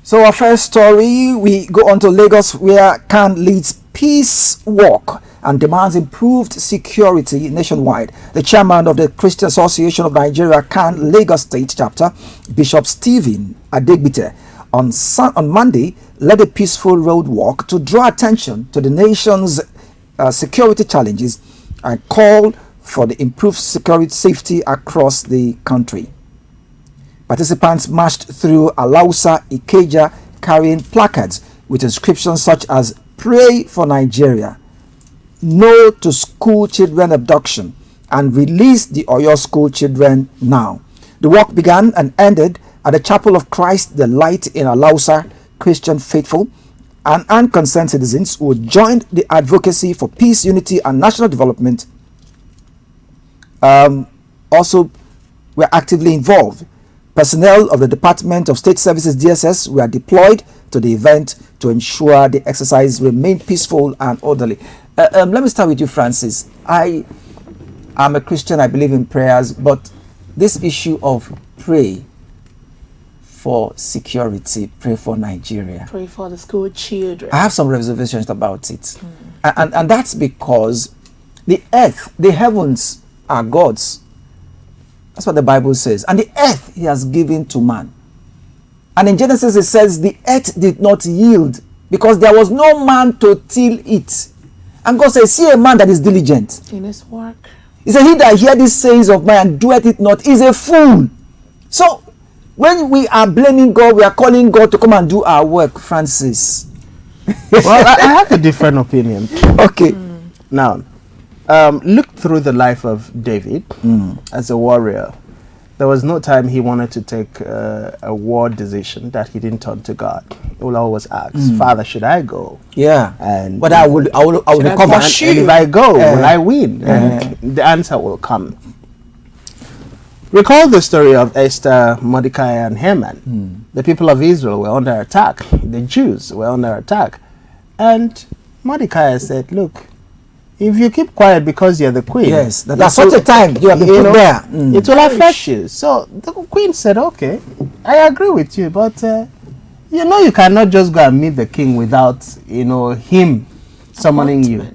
So our first story, we go on to Lagos, where CAN leads peace walk and demands improved security nationwide. The chairman of the Christian Association of Nigeria, CAN Lagos State Chapter, Bishop Stephen Adegbite, on Monday led a peaceful road walk to draw attention to the nation's security challenges and call for the improved security safety across the country. Participants marched through Alausa, Ikeja, carrying placards with inscriptions such as "Pray for Nigeria," "No to School Children Abduction," and "Release the Oyo School Children Now." The walk began and ended at the Chapel of Christ the Light in Alausa. Christian faithful and unconcerned citizens who joined the advocacy for peace, unity, and national development also were actively involved. Personnel of the Department of State Services DSS were deployed to the event to ensure the exercise remained peaceful and orderly. Let me start with you, Francis. I am a Christian. I believe in prayers, but this issue of pray for security, pray for Nigeria, Pray for the school children. I have some reservations about it. And that's because the earth, the heavens are God's. That's what the Bible says. And the earth he has given to man. And in Genesis it says the earth did not yield because there was no man to till it. And God says, see a man that is diligent in his work. He said, he that hear these sayings of mine and doeth it not is a fool. So when we are blaming God, we are calling God to come and do our work, Francis. Well, I have a different opinion. Okay. Now, look through the life of David as a warrior. There was no time he wanted to take a war decision that he didn't turn to God. He will always ask, Father, should I go? Yeah. And but I will recover. And if I go, will I win? And the answer will come. Recall the story of Esther, Mordecai, and Haman. The people of Israel were under attack. The Jews were under attack. And Mordecai said, look, if you keep quiet because you're the queen, yes, that's such a time you have been put there. It will affect you. So the queen said, okay, I agree with you, but you know you cannot just go and meet the king without, him summoning you.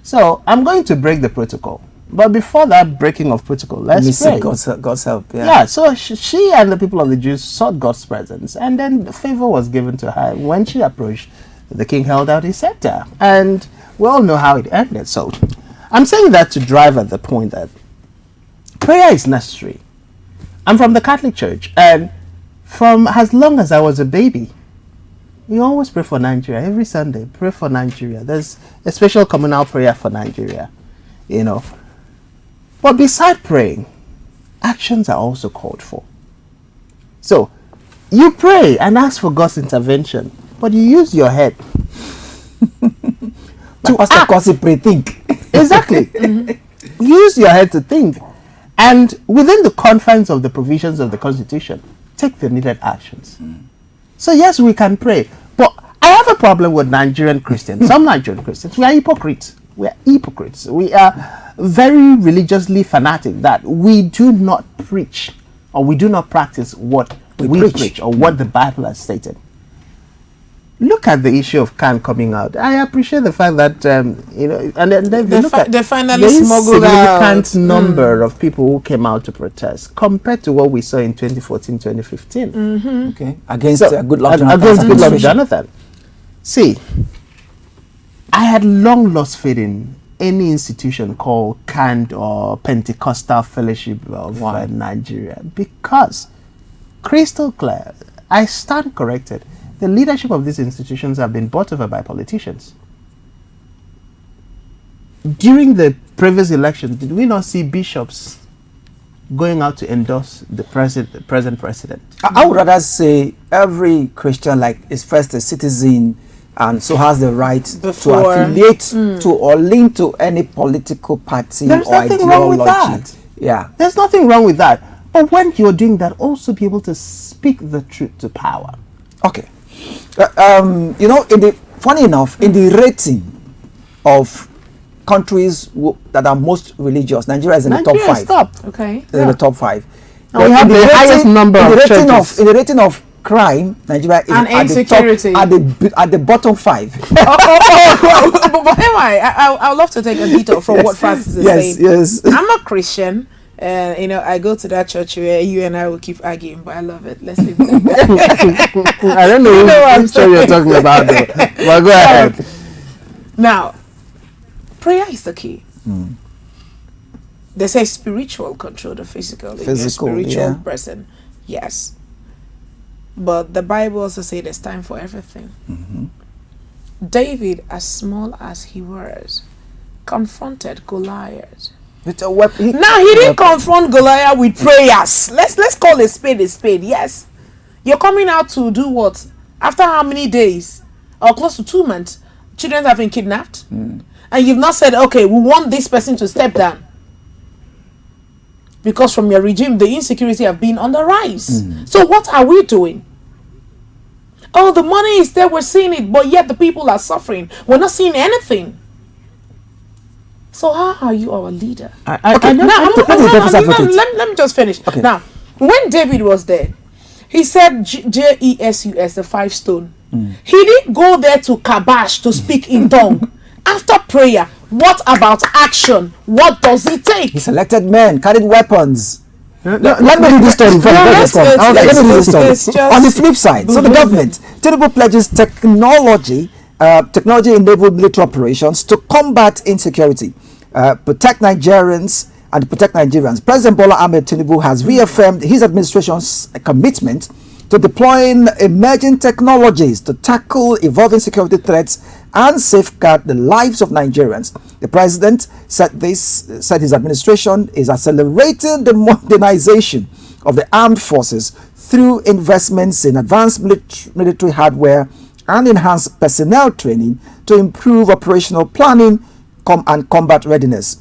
So I'm going to break the protocol. But before that breaking of protocol, let's pray. God's help. Yeah, so she and the people of the Jews sought God's presence, and then the favor was given to her. When she approached, the king held out his scepter, and we all know how it ended. So I'm saying that to drive at the point that prayer is necessary. I'm from the Catholic Church, and from as long as I was a baby, we always pray for Nigeria. Every Sunday, pray for Nigeria. There's a special communal prayer for Nigeria, But beside praying, actions are also called for. So you pray and ask for God's intervention, but you use your head to Pastor Kosi pray, think. Exactly. Use your head to think. And within the confines of the provisions of the Constitution, take the needed actions. So yes, we can pray. But I have a problem with Nigerian Christians. Some Nigerian Christians, we are hypocrites. We are hypocrites. We are very religiously fanatic that we do not preach or we do not practice what we preach or what the Bible has stated. Look at the issue of CAN coming out. I appreciate the fact that and then they finally smuggled out significant number of people who came out to protest compared to what we saw in 2014, 2015. Okay, against Goodluck Jonathan. Against Goodluck Jonathan. See, I had long lost faith in any institution called CAN or Pentecostal Fellowship of Nigeria because crystal clear, I stand corrected. The leadership of these institutions have been bought over by politicians. During the previous election, did we not see bishops going out to endorse the present president? I would rather say every Christian is first a citizen and so has the right to affiliate to or link to any political party There's or nothing ideology. wrong with that. Yeah. There's nothing wrong with that. But when you're doing that, also be able to speak the truth to power. Okay. Funny enough, in the rating of countries that are most religious, Nigeria is in the top 5. Top. Okay. It's in the top 5. And we have the highest number of churches. In the rating of crime, Nigeria is And at the top, at the bottom 5. But anyway, I would love to take a detour from what Francis is saying. Yes. I'm a Christian. And I go to that church where you and I will keep arguing, but I love it. Let's leave it. I don't know which church you're talking about, though. Well, go ahead. Now, prayer is the key. They say spiritual control the physical. If you're a spiritual person, yes. But the Bible also says there's time for everything. David, as small as he was, confronted Goliath. Now he didn't confront Goliath with prayers. Let's call a spade a spade. Yes, you're coming out to do what? After how many days, or close to 2 months, children have been kidnapped, and you've not said, okay, we want this person to step down because from your regime the insecurity have been on the rise. So what are we doing? Oh, the money is there, we're seeing it, but yet the people are suffering. We're not seeing anything. So how are you our leader? Let me just finish. Okay. Now, when David was there, he said Jesus, the 5 stone. He didn't go there to kabash, to speak in tongue. After prayer, what about action? What does it take? He selected men, carried weapons. Let me do this story before let me do this story. On the flip side, so the government, Tinubu pledges technology-enabled military operations to combat insecurity, protect Nigerians, and protect Nigerians. President Bola Ahmed Tinubu has reaffirmed his administration's commitment to deploying emerging technologies to tackle evolving security threats and safeguard the lives of Nigerians. The president said his administration is accelerating the modernization of the armed forces through investments in advanced military hardware and enhanced personnel training to improve operational planning and combat readiness.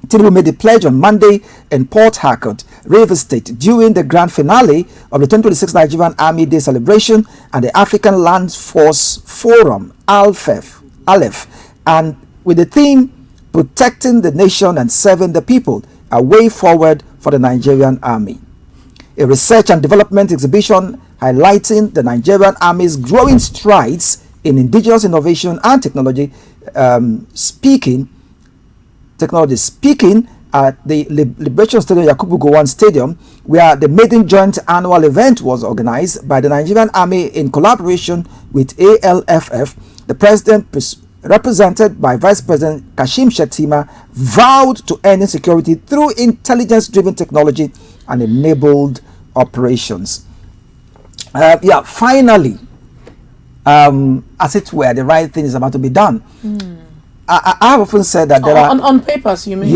Tinubu made the pledge on Monday in Port Harcourt, Rivers State, during the grand finale of the 2026 Nigerian Army Day celebration and the African Land Force Forum, Aleph, and with the theme, Protecting the Nation and Serving the People, a way forward for the Nigerian Army. A research and development exhibition highlighting the Nigerian Army's growing strides in indigenous innovation and technology speaking at the Liberation Stadium, Yakubu Gowon Stadium, where the maiden joint annual event was organized by the Nigerian Army in collaboration with ALFF. The president, represented by Vice President Kashim Shettima, vowed to end insecurity through intelligence-driven technology and enabled operations. Finally, as it were, the right thing is about to be done. I have often said that there are on papers, you mean?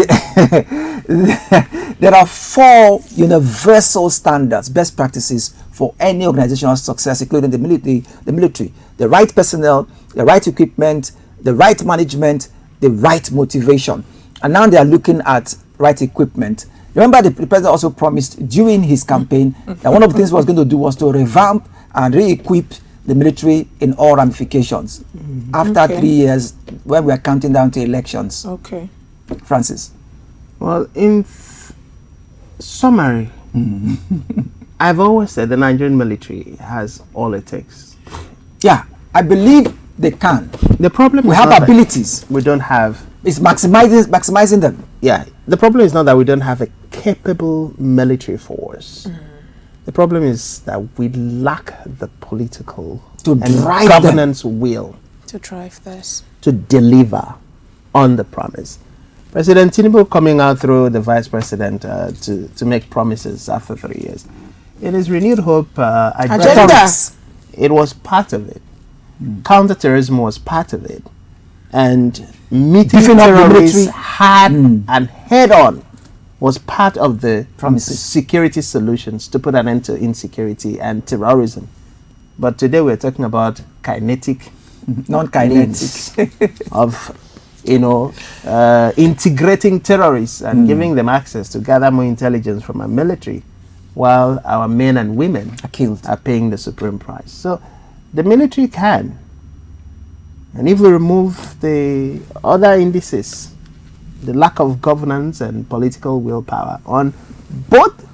there are 4 universal standards, best practices for any organizational success, including the military: the right personnel, the right equipment, the right management, the right motivation. And now they are looking at right equipment. Remember, the president also promised during his campaign that one of the things he was going to do was to revamp and re-equip the military in all ramifications after 3 years when we are counting down to elections. Okay. Francis. Well, in summary, I've always said the Nigerian military has all it takes. Yeah, I believe they can. The problem We is have not that abilities. we don't have. It's maximizing them. Yeah, the problem is not that we don't have a capable military force. The problem is that we lack the political To and drive governance will To drive this. to deliver on the promise. President Tinubu coming out through the vice president to make promises after 3 years. It is renewed hope Agenda. It was part of it. Counterterrorism was part of it. And meeting Beefing up the terrorists military. hard and head on was part of the Promises. security solutions to put an end to insecurity and terrorism. But today we're talking about kinetic Non-kinetic. means of integrating terrorists and giving them access to gather more intelligence from our military, while our men and women Are killed. are paying the supreme price. So the military can. And if we remove the other indices, the lack of governance and political willpower on both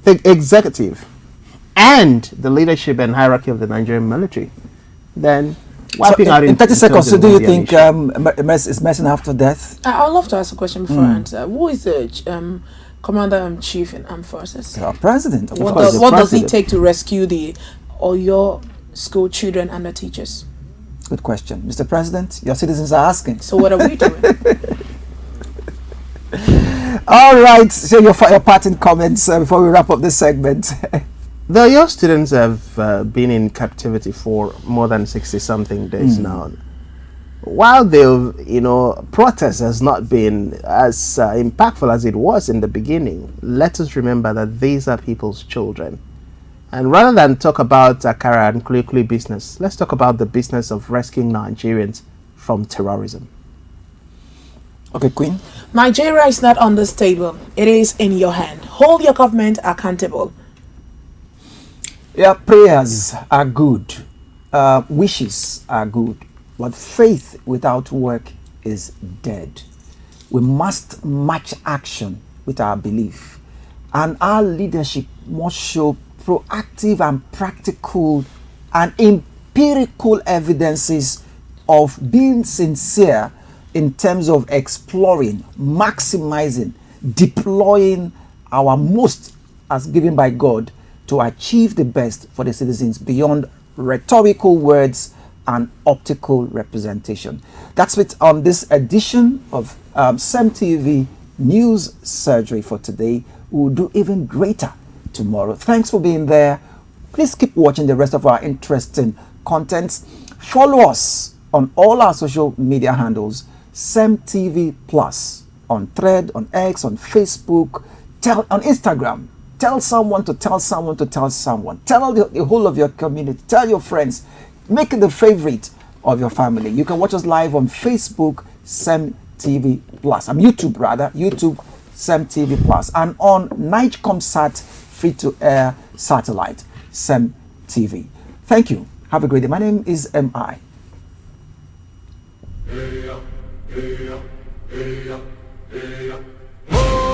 the executive and the leadership and hierarchy of the Nigerian military, then wiping out in 30 seconds, so do you think issue. is medicine after death? I'd love to ask a question before I answer. Who is the commander-in-chief in armed forces? Our president. Of What course. does, the what does he president. take to rescue your school children and the teachers? Good question. Mr. President, your citizens are asking. So what are we doing? All right, so your parting comments before we wrap up this segment. The Your students have been in captivity for more than 60-something days now. While the protest has not been as impactful as it was in the beginning, let us remember that these are people's children. And rather than talk about Akara and Kuli business, let's talk about the business of rescuing Nigerians from terrorism. Okay, Queen. Nigeria is not on this table. It is in your hand. Hold your government accountable. Yeah, prayers are good. Wishes are good. But faith without work is dead. We must match action with our belief. And our leadership must show proactive and practical and empirical evidences of being sincere in terms of exploring, maximizing, deploying our most as given by God to achieve the best for the citizens beyond rhetorical words and optical representation. That's it on this edition of CEMTV News Surgery for today. We'll do even greater tomorrow. Thanks for being there. Please keep watching the rest of our interesting contents. Follow us on all our social media handles, CEMTVPLUS, on Thread, on X, on Facebook, on Instagram. Tell someone to tell someone to tell someone. Tell the whole of your community. Tell your friends. Make it the favorite of your family. You can watch us live on Facebook, CEMTVPLUS. YouTube rather. YouTube, CEMTVPLUS. And on Nigecomsat free-to-air satellite, CEMTV. Thank you. Have a great day. My name is M.I. Oh